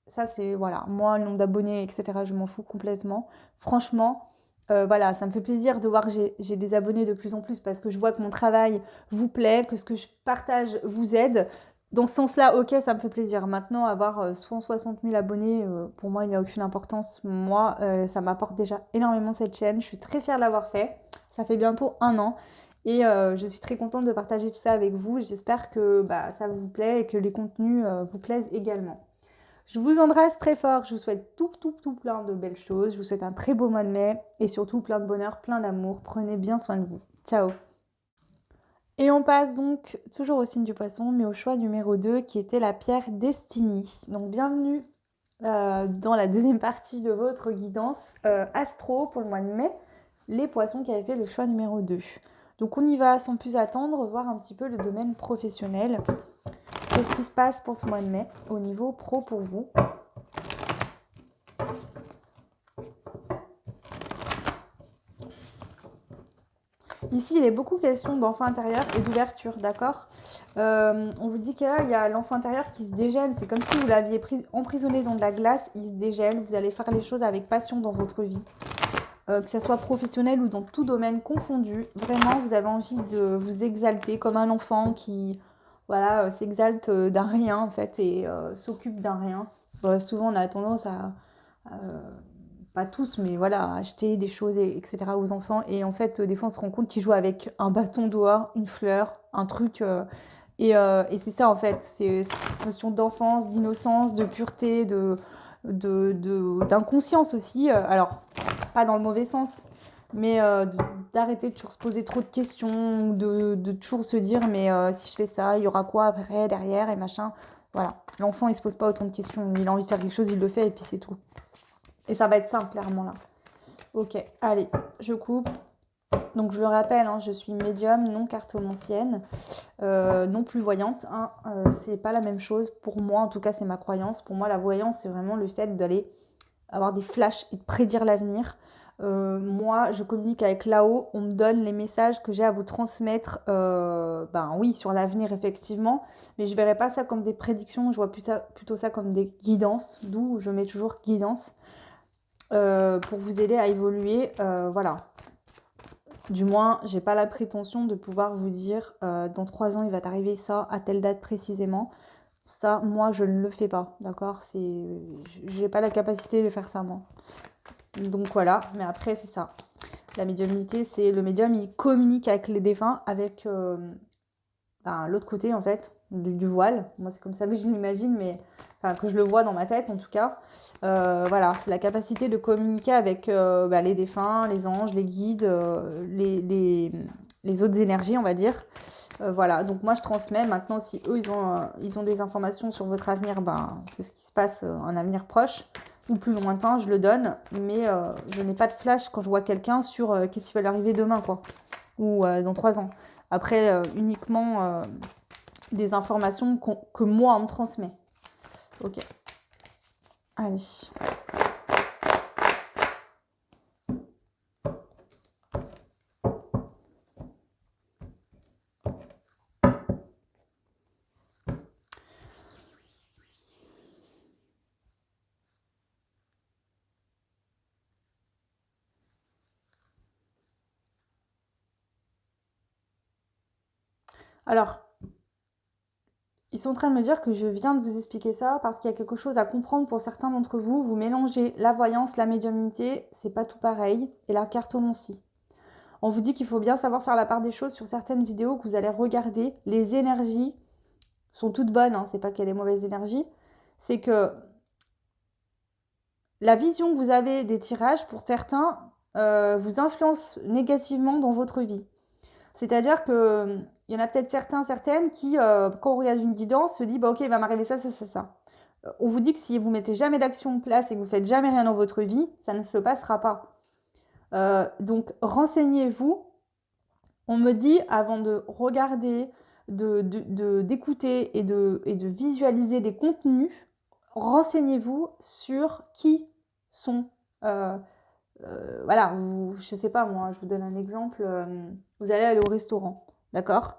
Ça, c'est, voilà, moi, le nombre d'abonnés, etc., je m'en fous complètement. Franchement, voilà, ça me fait plaisir de voir que j'ai des abonnés de plus en plus parce que je vois que mon travail vous plaît, que ce que je partage vous aide. Dans ce sens-là, ok, ça me fait plaisir. Maintenant, avoir 160 000 abonnés, pour moi, il n'y a aucune importance. Moi, ça m'apporte déjà énormément cette chaîne. Je suis très fière de l'avoir fait. Ça fait bientôt 1 an. Et je suis très contente de partager tout ça avec vous. J'espère que ça vous plaît et que les contenus vous plaisent également. Je vous embrasse très fort. Je vous souhaite tout plein de belles choses. Je vous souhaite un très beau mois de mai. Et surtout plein de bonheur, plein d'amour. Prenez bien soin de vous. Ciao! Et on passe donc toujours au signe du poisson, mais au choix numéro 2 qui était la pierre Destiny. Donc bienvenue dans la deuxième partie de votre guidance astro pour le mois de mai, les poissons qui avaient fait le choix numéro 2. Donc on y va sans plus attendre, voir un petit peu le domaine professionnel. Qu'est-ce qui se passe pour ce mois de mai au niveau pro pour vous ? Ici, il est beaucoup question d'enfant intérieur et d'ouverture, d'accord ? On vous dit qu'il y a l'enfant intérieur qui se dégèle. C'est comme si vous l'aviez emprisonné dans de la glace. Il se dégèle. Vous allez faire les choses avec passion dans votre vie. Que ce soit professionnel ou dans tout domaine confondu. Vraiment, vous avez envie de vous exalter comme un enfant qui s'exalte d'un rien, en fait, et s'occupe d'un rien. Souvent, on a tendance à pas tous, mais voilà, acheter des choses, etc. aux enfants. Et en fait, des fois, on se rend compte qu'ils jouent avec un bâton d'oie, une fleur, un truc. Et c'est ça, en fait. C'est une notion d'enfance, d'innocence, de pureté, d'inconscience aussi. Alors, pas dans le mauvais sens, mais d'arrêter de toujours se poser trop de questions, de toujours se dire, mais si je fais ça, il y aura quoi après, derrière, et machin. Voilà. L'enfant, il se pose pas autant de questions. Il a envie de faire quelque chose, il le fait, et puis c'est tout. Et ça va être simple, clairement, là. Ok, allez, je coupe. Donc, je le rappelle, je suis médium, non cartomancienne, non plus voyante. C'est pas la même chose. Pour moi, en tout cas, c'est ma croyance. Pour moi, la voyance, c'est vraiment le fait d'aller avoir des flashs et de prédire l'avenir. Moi, je communique avec là-haut. On me donne les messages que j'ai à vous transmettre. Oui, sur l'avenir, effectivement. Mais je ne verrai pas ça comme des prédictions. Je vois plutôt ça comme des guidances. D'où je mets toujours guidance. Pour vous aider à évoluer, voilà. Du moins, j'ai pas la prétention de pouvoir vous dire dans 3 ans il va t'arriver ça à telle date précisément. Ça, moi, je ne le fais pas, d'accord ? J'ai pas la capacité de faire ça, moi. Donc voilà, mais après, c'est ça. La médiumnité, c'est le médium, il communique avec les défunts, avec l'autre côté, en fait, du voile. Moi, c'est comme ça que je l'imagine, mais que je le vois dans ma tête, en tout cas. Voilà, c'est la capacité de communiquer avec les défunts, les anges, les guides, les autres énergies, on va dire. Voilà, donc moi je transmets. Maintenant, si eux, ils ont des informations sur votre avenir, ben, c'est ce qui se passe, un avenir proche ou plus lointain, je le donne. Mais je n'ai pas de flash quand je vois quelqu'un sur qu'est-ce qui va lui arriver demain, quoi, ou dans 3 ans. Après, uniquement des informations que moi, on me transmet. Ok. Allez. Alors, ils sont en train de me dire que je viens de vous expliquer ça parce qu'il y a quelque chose à comprendre pour certains d'entre vous. Vous mélangez la voyance, la médiumnité, c'est pas tout pareil, et la cartomancie. On vous dit qu'il faut bien savoir faire la part des choses sur certaines vidéos que vous allez regarder. Les énergies sont toutes bonnes, hein, c'est pas qu'il y a des mauvaises énergies, c'est que la vision que vous avez des tirages, pour certains, vous influence négativement dans votre vie. C'est-à-dire que il y en a peut-être certaines qui, quand on regarde une guidance, se dit bah ok, il va m'arriver ça, ça, ça, ça. On vous dit que si vous mettez jamais d'action en place et que vous faites jamais rien dans votre vie, ça ne se passera pas. Donc renseignez-vous. On me dit avant de regarder, d'écouter et de visualiser des contenus, renseignez-vous sur qui sont. Voilà, je sais pas moi, je vous donne un exemple. Vous allez aller au restaurant, d'accord?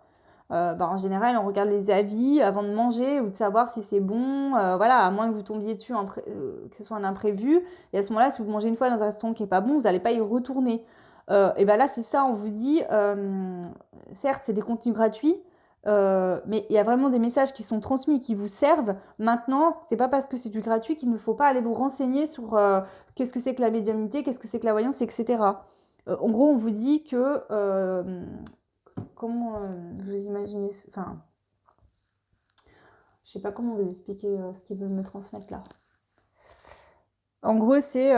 En général, on regarde les avis avant de manger ou de savoir si c'est bon. Voilà, à moins que vous tombiez dessus, que ce soit un imprévu. Et à ce moment-là, si vous mangez une fois dans un restaurant qui n'est pas bon, vous n'allez pas y retourner. Et ben là, c'est ça, on vous dit, certes, c'est des contenus gratuits, mais il y a vraiment des messages qui sont transmis, qui vous servent. Maintenant, c'est pas parce que c'est du gratuit qu'il ne faut pas aller vous renseigner sur qu'est-ce que c'est que la médiumnité, qu'est-ce que c'est que la voyance, etc. En gros, on vous dit que comment vous imaginez, enfin, je sais pas comment vous expliquer ce qu'ils veulent me transmettre là. En gros, c'est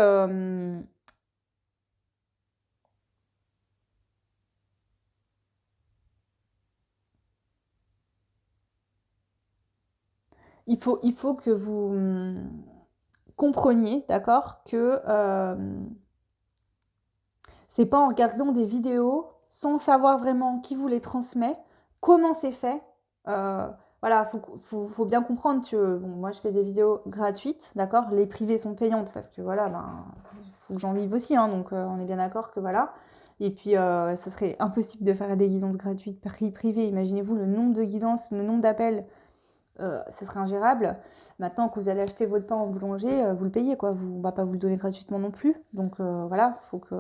il faut que vous compreniez, d'accord, que c'est pas en regardant des vidéos sans savoir vraiment qui vous les transmet, comment c'est fait. Voilà, faut bien comprendre que bon, moi je fais des vidéos gratuites, d'accord. Les privées sont payantes parce que voilà, faut que j'en vive aussi, hein, donc on est bien d'accord que voilà. Et puis ce serait impossible de faire des guidances gratuites privées. Imaginez-vous le nombre de guidances, le nombre d'appels, ce serait ingérable. Maintenant que vous allez acheter votre pain en boulanger, vous le payez, quoi. On va pas vous le donner gratuitement non plus. Donc voilà, faut que,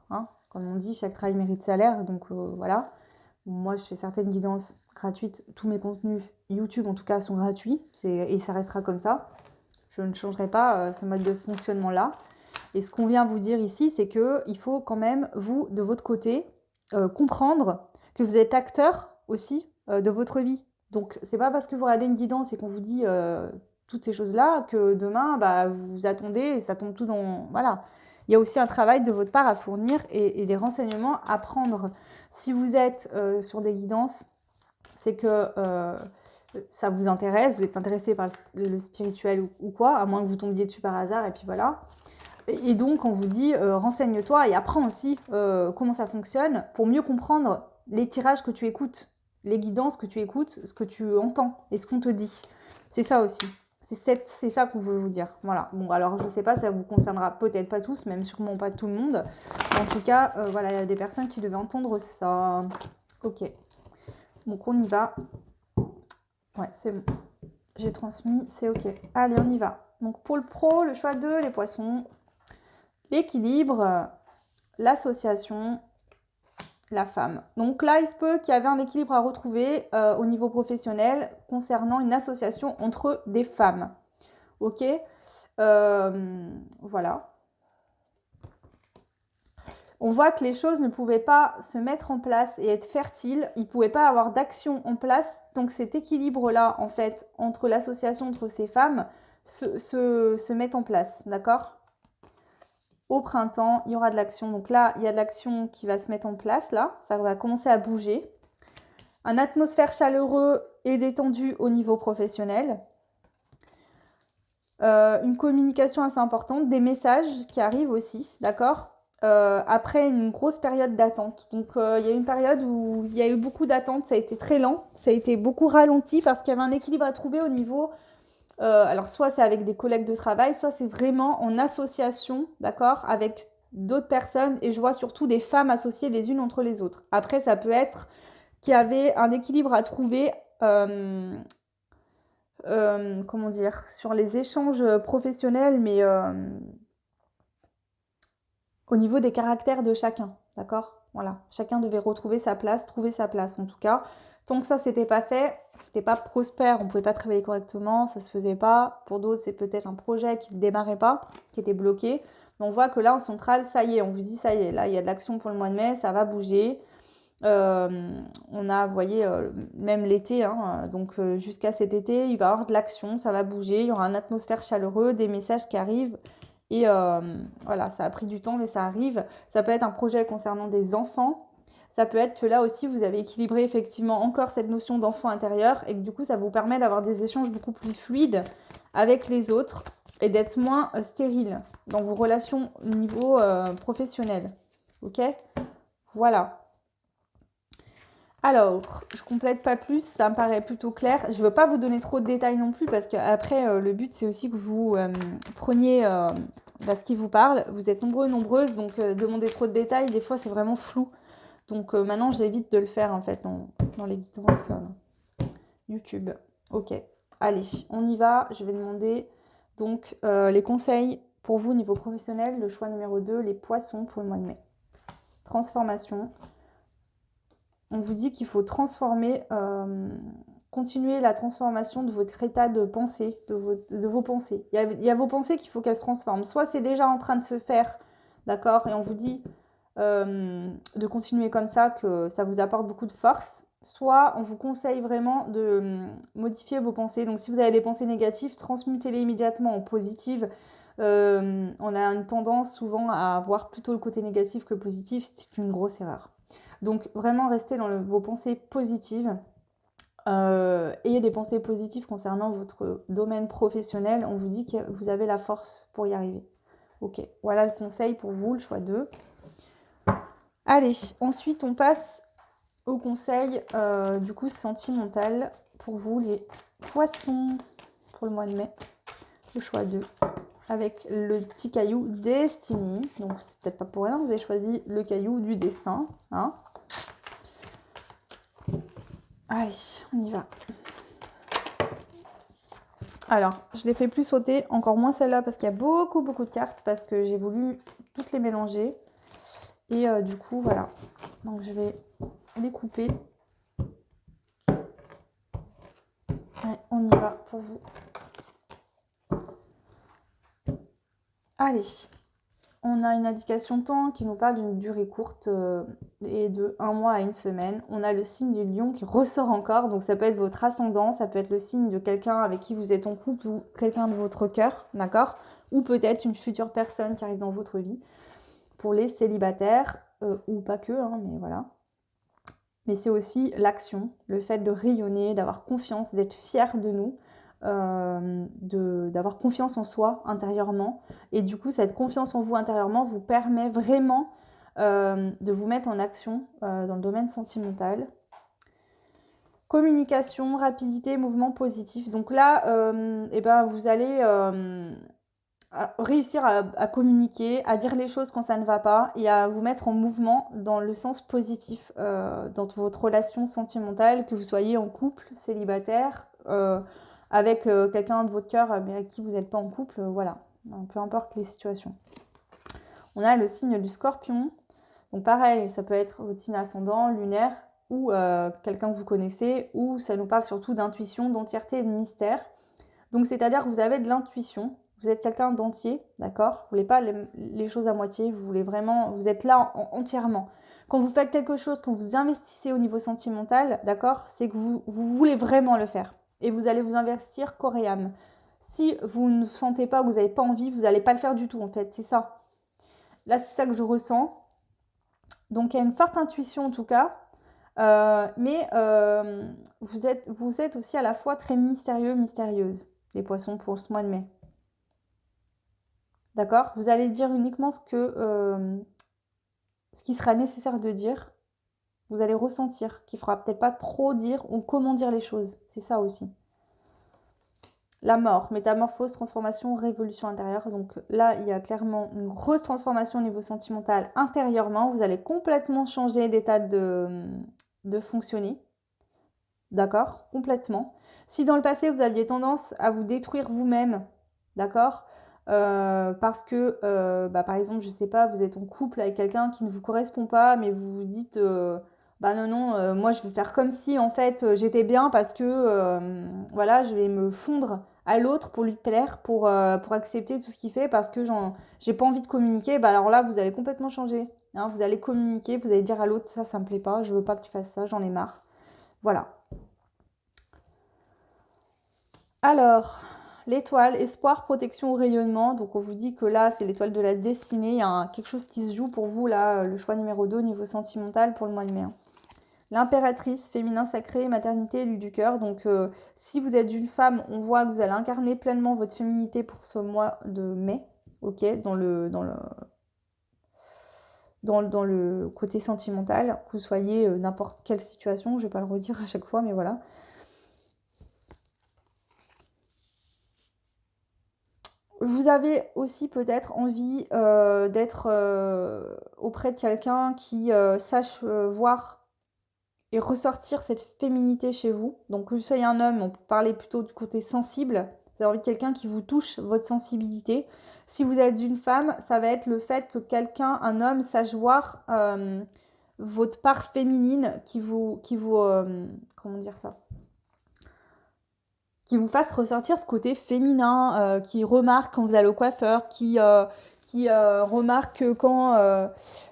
hein, comme on dit, chaque travail mérite salaire. Donc voilà. Moi, je fais certaines guidances gratuites. Tous mes contenus YouTube, en tout cas, sont gratuits. Et ça restera comme ça. Je ne changerai pas ce mode de fonctionnement-là. Et ce qu'on vient vous dire ici, c'est qu'il faut quand même, vous, de votre côté, comprendre que vous êtes acteur aussi de votre vie. Donc, c'est pas parce que vous regardez une guidance et qu'on vous dit toutes ces choses-là que demain, vous attendez et ça tombe tout dans... Voilà. Il y a aussi un travail de votre part à fournir et des renseignements à prendre. Si vous êtes sur des guidances, c'est que ça vous intéresse, vous êtes intéressé par le spirituel ou quoi, à moins que vous tombiez dessus par hasard et puis voilà. Et donc, on vous dit, renseigne-toi et apprends aussi comment ça fonctionne pour mieux comprendre les tirages que tu écoutes, les guidances que tu écoutes, ce que tu entends et ce qu'on te dit. C'est ça aussi. C'est ça qu'on veut vous dire. Voilà. Bon, alors, je sais pas, ça vous concernera peut-être pas tous, même sûrement pas tout le monde. En tout cas, voilà, il y a des personnes qui devaient entendre ça. Ok. Donc, on y va. Ouais, c'est bon. J'ai transmis, c'est ok. Allez, on y va. Donc, pour le pro, le choix 2, les poissons. L'équilibre, l'association, la femme. Donc là, il se peut qu'il y avait un équilibre à retrouver au niveau professionnel concernant une association entre des femmes. Ok, voilà. On voit que les choses ne pouvaient pas se mettre en place et être fertiles. Il ne pouvait pas avoir d'action en place. Donc cet équilibre-là, en fait, entre l'association entre ces femmes se met en place. D'accord ? au printemps, il y aura de l'action. Donc là, il y a de l'action qui va se mettre en place, là. Ça va commencer à bouger. Une atmosphère chaleureuse et détendue au niveau professionnel. Une communication assez importante, des messages qui arrivent aussi, d'accord, après une grosse période d'attente. Donc, il y a une période où il y a eu beaucoup d'attente, ça a été très lent, ça a été beaucoup ralenti parce qu'il y avait un équilibre à trouver au niveau... alors, soit c'est avec des collègues de travail, soit c'est vraiment en association, d'accord, avec d'autres personnes. Et je vois surtout des femmes associées les unes entre les autres. Après, ça peut être qu'il y avait un équilibre à trouver... comment dire, sur les échanges professionnels, mais au niveau des caractères de chacun, d'accord? Voilà, chacun devait retrouver sa place, trouver sa place en tout cas. Tant que ça, c'était pas fait, c'était pas prospère, on pouvait pas travailler correctement, ça se faisait pas. Pour d'autres, c'est peut-être un projet qui ne démarrait pas, qui était bloqué. Mais on voit que là, en centrale, ça y est, on vous dit, ça y est, là, il y a de l'action pour le mois de mai, ça va bouger. On a, vous voyez, même l'été, hein, donc jusqu'à cet été, il va y avoir de l'action, ça va bouger, il y aura une atmosphère chaleureuse, des messages qui arrivent. Et voilà, ça a pris du temps, mais ça arrive. Ça peut être un projet concernant des enfants. Ça peut être que là aussi, vous avez équilibré effectivement encore cette notion d'enfant intérieur et que du coup, ça vous permet d'avoir des échanges beaucoup plus fluides avec les autres et d'être moins stérile dans vos relations au niveau professionnel. Ok? Voilà. Alors, je complète pas plus, ça me paraît plutôt clair. Je ne veux pas vous donner trop de détails non plus parce qu'après, le but c'est aussi que vous preniez ce qui vous parle. Vous êtes nombreux, nombreuses, donc demander trop de détails, des fois c'est vraiment flou. Donc maintenant, j'évite de le faire en fait dans les guidances YouTube. Ok, allez, on y va. Je vais demander donc les conseils pour vous au niveau professionnel. Le choix numéro 2, les poissons pour le mois de mai. Transformation. On vous dit qu'il faut transformer, continuer la transformation de votre état de pensée, de vos pensées. Il y a vos pensées qu'il faut qu'elles se transforment. Soit c'est déjà en train de se faire, d'accord, et on vous dit de continuer comme ça, que ça vous apporte beaucoup de force. Soit on vous conseille vraiment de modifier vos pensées. Donc si vous avez des pensées négatives, transmutez-les immédiatement en positives. On a une tendance souvent à voir plutôt le côté négatif que le positif. C'est une grosse erreur. Donc vraiment restez dans vos pensées positives. Ayez des pensées positives concernant votre domaine professionnel. On vous dit que vous avez la force pour y arriver. Ok, voilà le conseil pour vous, le choix 2. Allez, ensuite on passe au conseil du coup sentimental pour vous les poissons pour le mois de mai. Le choix 2 avec le petit caillou Destiny. Donc c'est peut-être pas pour rien que vous avez choisi le caillou du destin. Hein. Allez, on y va. Alors, je les fais plus sauter, encore moins celle-là parce qu'il y a beaucoup de cartes, parce que j'ai voulu toutes les mélanger. Et du coup, voilà. Donc, je vais les couper. Allez, on y va pour vous. Allez, on a une indication de temps qui nous parle d'une durée courte et de 1 mois à 1 semaine. On a le signe du lion qui ressort encore, donc ça peut être votre ascendant, ça peut être le signe de quelqu'un avec qui vous êtes en couple ou quelqu'un de votre cœur, d'accord? Ou peut-être une future personne qui arrive dans votre vie. Pour les célibataires, ou pas que, hein, mais voilà. Mais c'est aussi l'action, le fait de rayonner, d'avoir confiance, d'être fier de nous. D'avoir confiance en soi intérieurement, et du coup cette confiance en vous intérieurement vous permet vraiment de vous mettre en action dans le domaine sentimental. Communication, rapidité, mouvement positif. Donc là vous allez réussir à communiquer, à dire les choses quand ça ne va pas et à vous mettre en mouvement dans le sens positif dans votre relation sentimentale, que vous soyez en couple, célibataire, avec quelqu'un de votre cœur mais avec qui vous n'êtes pas en couple, voilà, peu importe les situations. On a le signe du scorpion, donc pareil, ça peut être votre signe ascendant, lunaire, ou quelqu'un que vous connaissez, ou ça nous parle surtout d'intuition, d'entièreté et de mystère. Donc c'est-à-dire que vous avez de l'intuition, vous êtes quelqu'un d'entier, d'accord? Vous ne voulez pas les choses à moitié, vous voulez vraiment, vous êtes là entièrement. Quand vous faites quelque chose, quand vous investissez au niveau sentimental, d'accord, c'est que vous voulez vraiment le faire. Et vous allez vous investir corps et âme. Si vous ne sentez pas, vous n'avez pas envie, vous n'allez pas le faire du tout en fait, c'est ça. Là, c'est ça que je ressens. Donc, il y a une forte intuition en tout cas. Mais vous êtes aussi à la fois très mystérieux, mystérieuse, les poissons, pour ce mois de mai. D'accord? Vous allez dire uniquement ce qui sera nécessaire de dire. Vous allez ressentir, qu'il ne faudra peut-être pas trop dire ou comment dire les choses. C'est ça aussi. La mort, métamorphose, transformation, révolution intérieure. Donc là, il y a clairement une grosse transformation au niveau sentimental intérieurement. Vous allez complètement changer d'état de fonctionner. D'accord? Complètement. Si dans le passé, vous aviez tendance à vous détruire vous-même, d'accord? Parce que, par exemple, je sais pas, vous êtes en couple avec quelqu'un qui ne vous correspond pas, mais vous vous dites, bah non, non, moi je vais faire comme si en fait j'étais bien parce que, voilà, je vais me fondre à l'autre pour lui plaire, pour accepter tout ce qu'il fait parce que j'ai pas envie de communiquer. Bah alors là, vous allez complètement changer. Hein, vous allez communiquer, vous allez dire à l'autre, ça me plaît pas, je veux pas que tu fasses ça, j'en ai marre. Voilà. Alors, l'étoile, espoir, protection, rayonnement. Donc, on vous dit que là, c'est l'étoile de la destinée. Il y a quelque chose qui se joue pour vous, là, le choix numéro 2 au niveau sentimental pour le mois de mai. L'impératrice, féminin sacré, maternité, élu du cœur. Donc, si vous êtes une femme, on voit que vous allez incarner pleinement votre féminité pour ce mois de mai. Ok, dans le côté sentimental, que vous soyez n'importe quelle situation, je ne vais pas le redire à chaque fois, mais voilà. Vous avez aussi peut-être envie d'être auprès de quelqu'un qui sache voir et ressortir cette féminité chez vous. Donc que vous soyez un homme, on peut parler plutôt du côté sensible. Vous avez envie de quelqu'un qui vous touche votre sensibilité. Si vous êtes une femme, ça va être le fait que quelqu'un, un homme, sache voir votre part féminine comment dire ça, qui vous fasse ressortir ce côté féminin, qui remarque quand vous allez au coiffeur, qui remarque quand...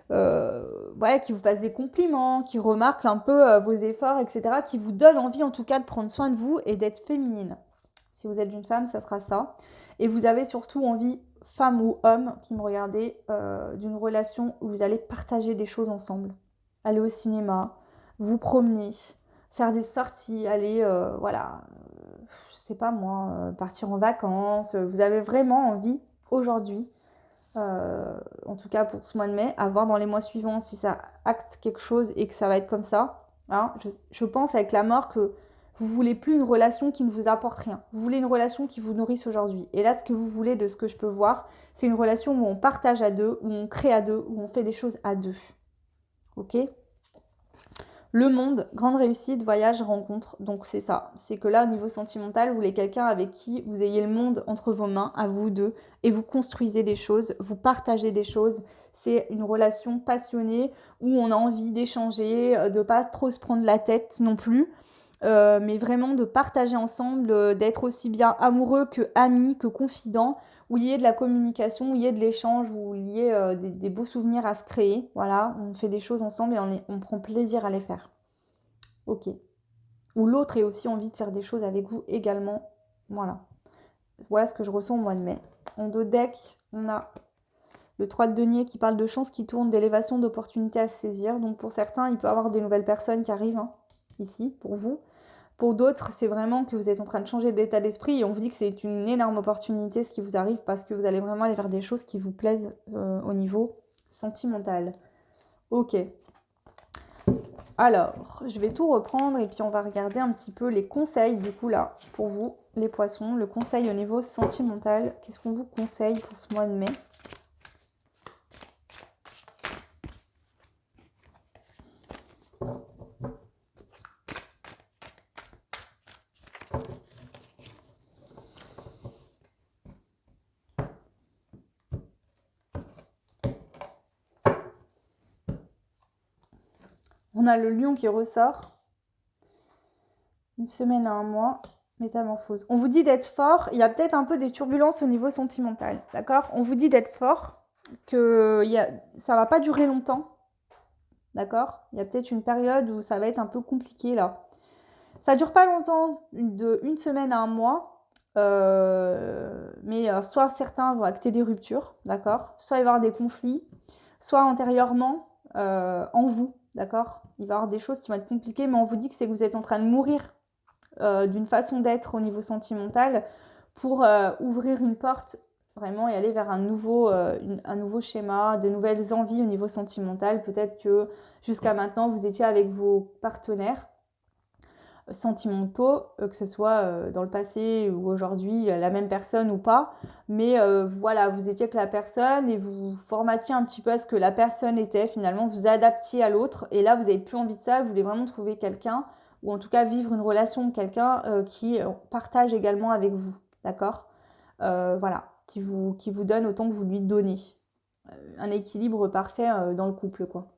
ouais, qui vous fasse des compliments, qui remarque un peu vos efforts, etc., qui vous donne envie en tout cas de prendre soin de vous et d'être féminine. Si vous êtes une femme, ça sera ça. Et vous avez surtout envie, femme ou homme, qui me regardez, d'une relation où vous allez partager des choses ensemble. Aller au cinéma, vous promener, faire des sorties, aller, voilà, je sais pas moi, partir en vacances. Vous avez vraiment envie, aujourd'hui, en tout cas pour ce mois de mai, à voir dans les mois suivants si ça acte quelque chose et que ça va être comme ça. Hein. Je pense avec la mort que vous voulez plus une relation qui ne vous apporte rien. Vous voulez une relation qui vous nourrisse aujourd'hui. Et là, ce que vous voulez, de ce que je peux voir, c'est une relation où on partage à deux, où on crée à deux, où on fait des choses à deux. Ok ? Le monde, grande réussite, voyage, rencontre. Donc c'est ça. C'est que là, au niveau sentimental, vous voulez quelqu'un avec qui vous ayez le monde entre vos mains, à vous deux, et vous construisez des choses, vous partagez des choses. C'est une relation passionnée où on a envie d'échanger, de pas trop se prendre la tête non plus. Mais vraiment de partager ensemble, d'être aussi bien amoureux que amis, que confident, où il y ait de la communication, où il y ait de l'échange, où il y ait des beaux souvenirs à se créer. Voilà, on fait des choses ensemble et on prend plaisir à les faire. Ok. Ou l'autre ait aussi envie de faire des choses avec vous également. Voilà. Voilà ce que je ressens au mois de mai. En dos de deck, on a le 3 de denier qui parle de chance qui tourne, d'élévation, d'opportunités à saisir. Donc pour certains, il peut y avoir des nouvelles personnes qui arrivent ici, pour vous. Pour d'autres, c'est vraiment que vous êtes en train de changer d'état d'esprit et on vous dit que c'est une énorme opportunité ce qui vous arrive parce que vous allez vraiment aller vers des choses qui vous plaisent au niveau sentimental. Ok. Alors, je vais tout reprendre et puis on va regarder un petit peu les conseils du coup là pour vous, les poissons. Le conseil au niveau sentimental, qu'est-ce qu'on vous conseille pour ce mois de mai ? On a le lion qui ressort. Une semaine à un mois. Métamorphose. On vous dit d'être fort. Il y a peut-être un peu des turbulences au niveau sentimental. D'accord ? On vous dit d'être fort. Que ça va pas durer longtemps. D'accord ? Il y a peut-être une période où ça va être un peu compliqué là. Ça dure pas longtemps, de une semaine à un mois. Mais soit certains vont acter des ruptures, d'accord? Soit il va y avoir des conflits, soit antérieurement en vous, d'accord? Il va y avoir des choses qui vont être compliquées, mais on vous dit que c'est que vous êtes en train de mourir d'une façon d'être au niveau sentimental pour ouvrir une porte vraiment et aller vers un nouveau schéma, de nouvelles envies au niveau sentimental. Peut-être que jusqu'à maintenant, vous étiez avec vos partenaires sentimentaux, que ce soit dans le passé ou aujourd'hui, la même personne ou pas. Mais voilà, vous étiez avec la personne et vous formatiez un petit peu à ce que la personne était. Finalement, vous adaptiez à l'autre. Et là, vous n'avez plus envie de ça. Vous voulez vraiment trouver quelqu'un ou en tout cas vivre une relation avec quelqu'un qui partage également avec vous. D'accord? Voilà, qui vous donne autant que vous lui donnez. Un équilibre parfait dans le couple, quoi.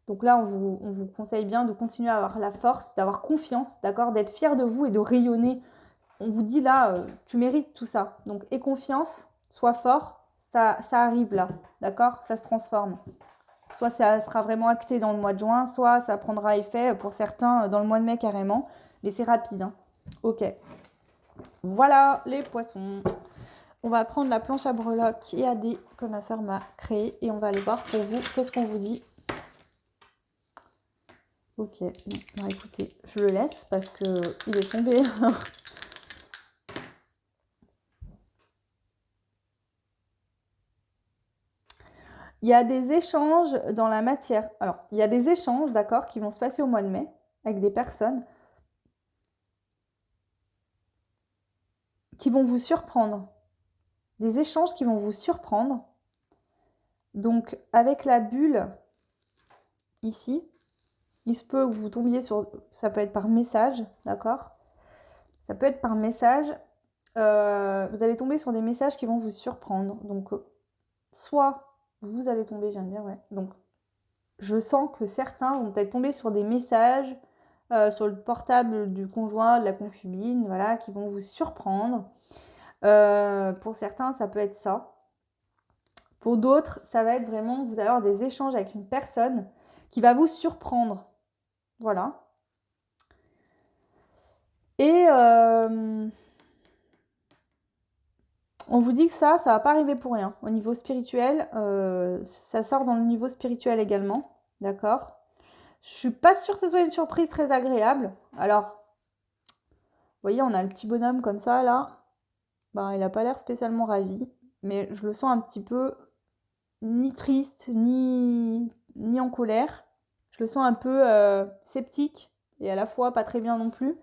Donc là, on vous conseille bien de continuer à avoir la force, d'avoir confiance, d'accord, d'être fier de vous et de rayonner. On vous dit là, tu mérites tout ça. Donc aie confiance, sois fort, ça arrive là, d'accord? Ça se transforme. Soit ça sera vraiment acté dans le mois de juin, soit ça prendra effet pour certains dans le mois de mai carrément. Mais c'est rapide, hein. Ok. Voilà les poissons. On va prendre la planche à breloques et AD que ma soeur m'a créée et on va aller voir pour vous qu'est-ce qu'on vous dit. Ok, bon, écoutez, je le laisse parce que il est tombé. Il y a des échanges dans la matière. Alors, il y a des échanges, d'accord, qui vont se passer au mois de mai avec des personnes qui vont vous surprendre. Des échanges qui vont vous surprendre. Donc, avec la bulle, ici, il se peut que vous tombiez sur... Ça peut être par message, d'accord? Ça peut être par message. Vous allez tomber sur des messages qui vont vous surprendre. Donc, soit vous allez tomber, je viens de dire, ouais. Donc, je sens que certains vont peut-être tomber sur des messages sur le portable du conjoint, de la concubine, voilà, qui vont vous surprendre. Pour certains, ça peut être ça. Pour d'autres, ça va être vraiment, vous allez avoir des échanges avec une personne qui va vous surprendre. Voilà. Et on vous dit que ça va pas arriver pour rien. Au niveau spirituel, ça sort dans le niveau spirituel également. D'accord? Je suis pas sûre que ce soit une surprise très agréable. Alors, vous voyez, on a le petit bonhomme comme ça, là. Ben, il n'a pas l'air spécialement ravi. Mais je le sens un petit peu ni triste, ni en colère. Je le sens un peu sceptique et à la fois pas très bien non plus.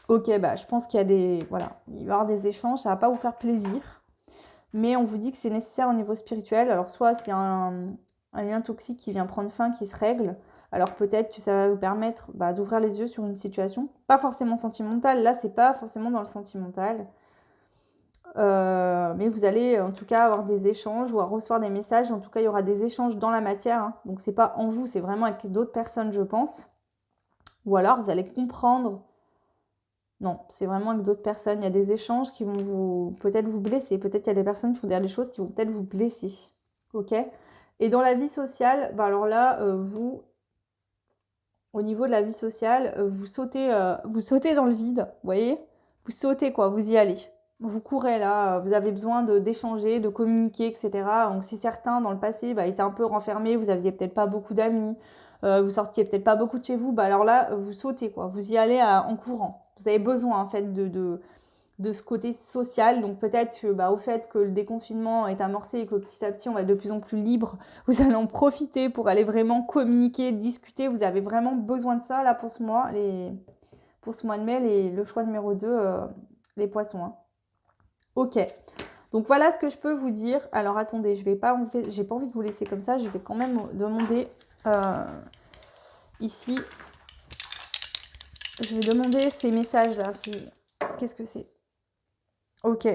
Ok, bah je pense qu'il y a des... Voilà, il va y avoir des échanges, ça va pas vous faire plaisir. Mais on vous dit que c'est nécessaire au niveau spirituel. Alors soit c'est un lien toxique qui vient prendre fin, qui se règle. Alors peut-être que ça va vous permettre d'ouvrir les yeux sur une situation. Pas forcément sentimentale, là c'est pas forcément dans le sentimental. Mais vous allez en tout cas avoir des échanges ou à recevoir des messages. En tout cas, il y aura des échanges dans la matière. Hein. Donc c'est pas en vous, c'est vraiment avec d'autres personnes, je pense. Ou alors vous allez comprendre. Non, c'est vraiment avec d'autres personnes. Il y a des échanges qui vont vous peut-être vous blesser. Peut-être qu'il y a des personnes qui vont dire des choses qui vont peut-être vous blesser. Ok? Et dans la vie sociale, alors là, vous, au niveau de la vie sociale, vous sautez dans le vide. Vous voyez? Vous sautez quoi, vous y allez. Vous courez là, vous avez besoin d'échanger, de communiquer, etc. Donc si certains dans le passé étaient un peu renfermés, vous aviez peut-être pas beaucoup d'amis, vous sortiez peut-être pas beaucoup de chez vous, alors là vous sautez quoi, vous y allez en courant. Vous avez besoin en fait de ce côté social, donc peut-être au fait que le déconfinement est amorcé et que petit à petit on va être de plus en plus libre, vous allez en profiter pour aller vraiment communiquer, discuter, vous avez vraiment besoin de ça là pour ce mois, pour ce mois de mai, le choix numéro 2, les poissons. Hein. Ok, donc voilà ce que je peux vous dire. Alors attendez, j'ai pas envie de vous laisser comme ça. Je vais quand même demander ici. Je vais demander ces messages là. Qu'est-ce que c'est? Ok.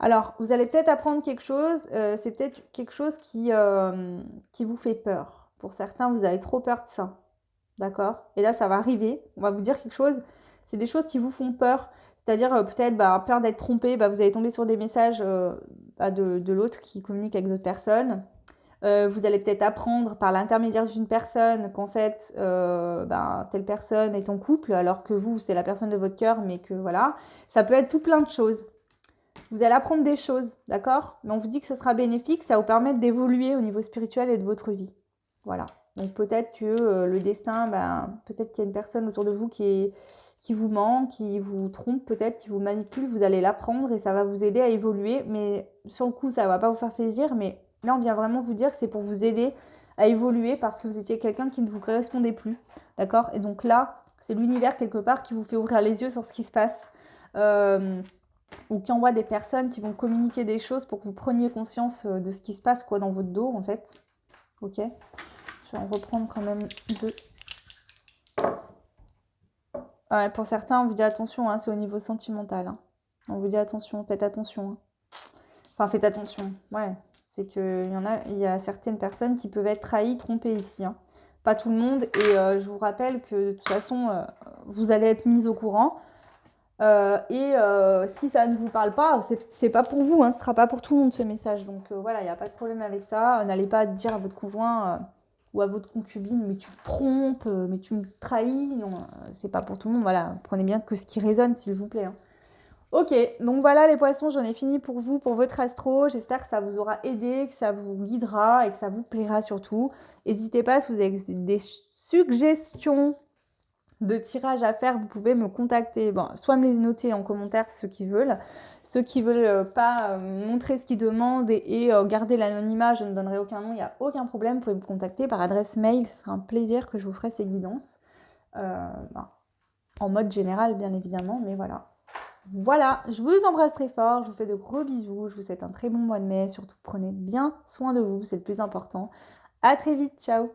Alors, vous allez peut-être apprendre quelque chose. C'est peut-être quelque chose qui vous fait peur. Pour certains, vous avez trop peur de ça. D'accord? Et là, ça va arriver. On va vous dire quelque chose. C'est des choses qui vous font peur. C'est-à-dire peut-être peur d'être trompé. Vous allez tomber sur des messages de l'autre qui communique avec d'autres personnes. Vous allez peut-être apprendre par l'intermédiaire d'une personne qu'en fait, telle personne est en couple, alors que vous, c'est la personne de votre cœur, mais que voilà. Ça peut être tout plein de choses. Vous allez apprendre des choses, d'accord? Mais on vous dit que ça sera bénéfique, ça va vous permettre d'évoluer au niveau spirituel et de votre vie. Voilà. Donc peut-être que le destin, peut-être qu'il y a une personne autour de vous qui vous ment, qui vous trompe peut-être, qui vous manipule. Vous allez l'apprendre et ça va vous aider à évoluer. Mais sur le coup, ça ne va pas vous faire plaisir. Mais là, on vient vraiment vous dire que c'est pour vous aider à évoluer parce que vous étiez quelqu'un qui ne vous correspondait plus. D'accord? Et donc là, c'est l'univers quelque part qui vous fait ouvrir les yeux sur ce qui se passe. Ou qui envoie des personnes qui vont communiquer des choses pour que vous preniez conscience de ce qui se passe dans votre dos en fait. Ok. Je vais en reprendre quand même deux. Ouais, pour certains, on vous dit attention, hein, c'est au niveau sentimental. Hein. On vous dit attention, faites attention. Hein. Enfin, faites attention. Ouais, c'est il y a certaines personnes qui peuvent être trahies, trompées ici. Hein. Pas tout le monde. Et je vous rappelle que de toute façon, vous allez être mis au courant. Si ça ne vous parle pas, c'est pas pour vous, hein, ce sera pas pour tout le monde ce message. Donc voilà, il n'y a pas de problème avec ça. N'allez pas dire à votre conjoint ou à votre concubine, mais tu me trompes, mais tu me trahis. Non, c'est pas pour tout le monde. Voilà, prenez bien que ce qui résonne, s'il vous plaît. Hein. Ok, donc voilà les poissons, j'en ai fini pour vous, pour votre astro. J'espère que ça vous aura aidé, que ça vous guidera et que ça vous plaira surtout. N'hésitez pas, si vous avez des suggestions de tirage à faire, vous pouvez me contacter. Bon, soit me les noter en commentaire ceux qui veulent. Ceux qui veulent pas montrer ce qu'ils demandent et garder l'anonymat, je ne donnerai aucun nom, il n'y a aucun problème. Vous pouvez me contacter par adresse mail, ce sera un plaisir que je vous ferai ces guidances. En mode général, bien évidemment, mais voilà. Voilà, je vous embrasse très fort, je vous fais de gros bisous, je vous souhaite un très bon mois de mai. Surtout, prenez bien soin de vous, c'est le plus important. À très vite, ciao!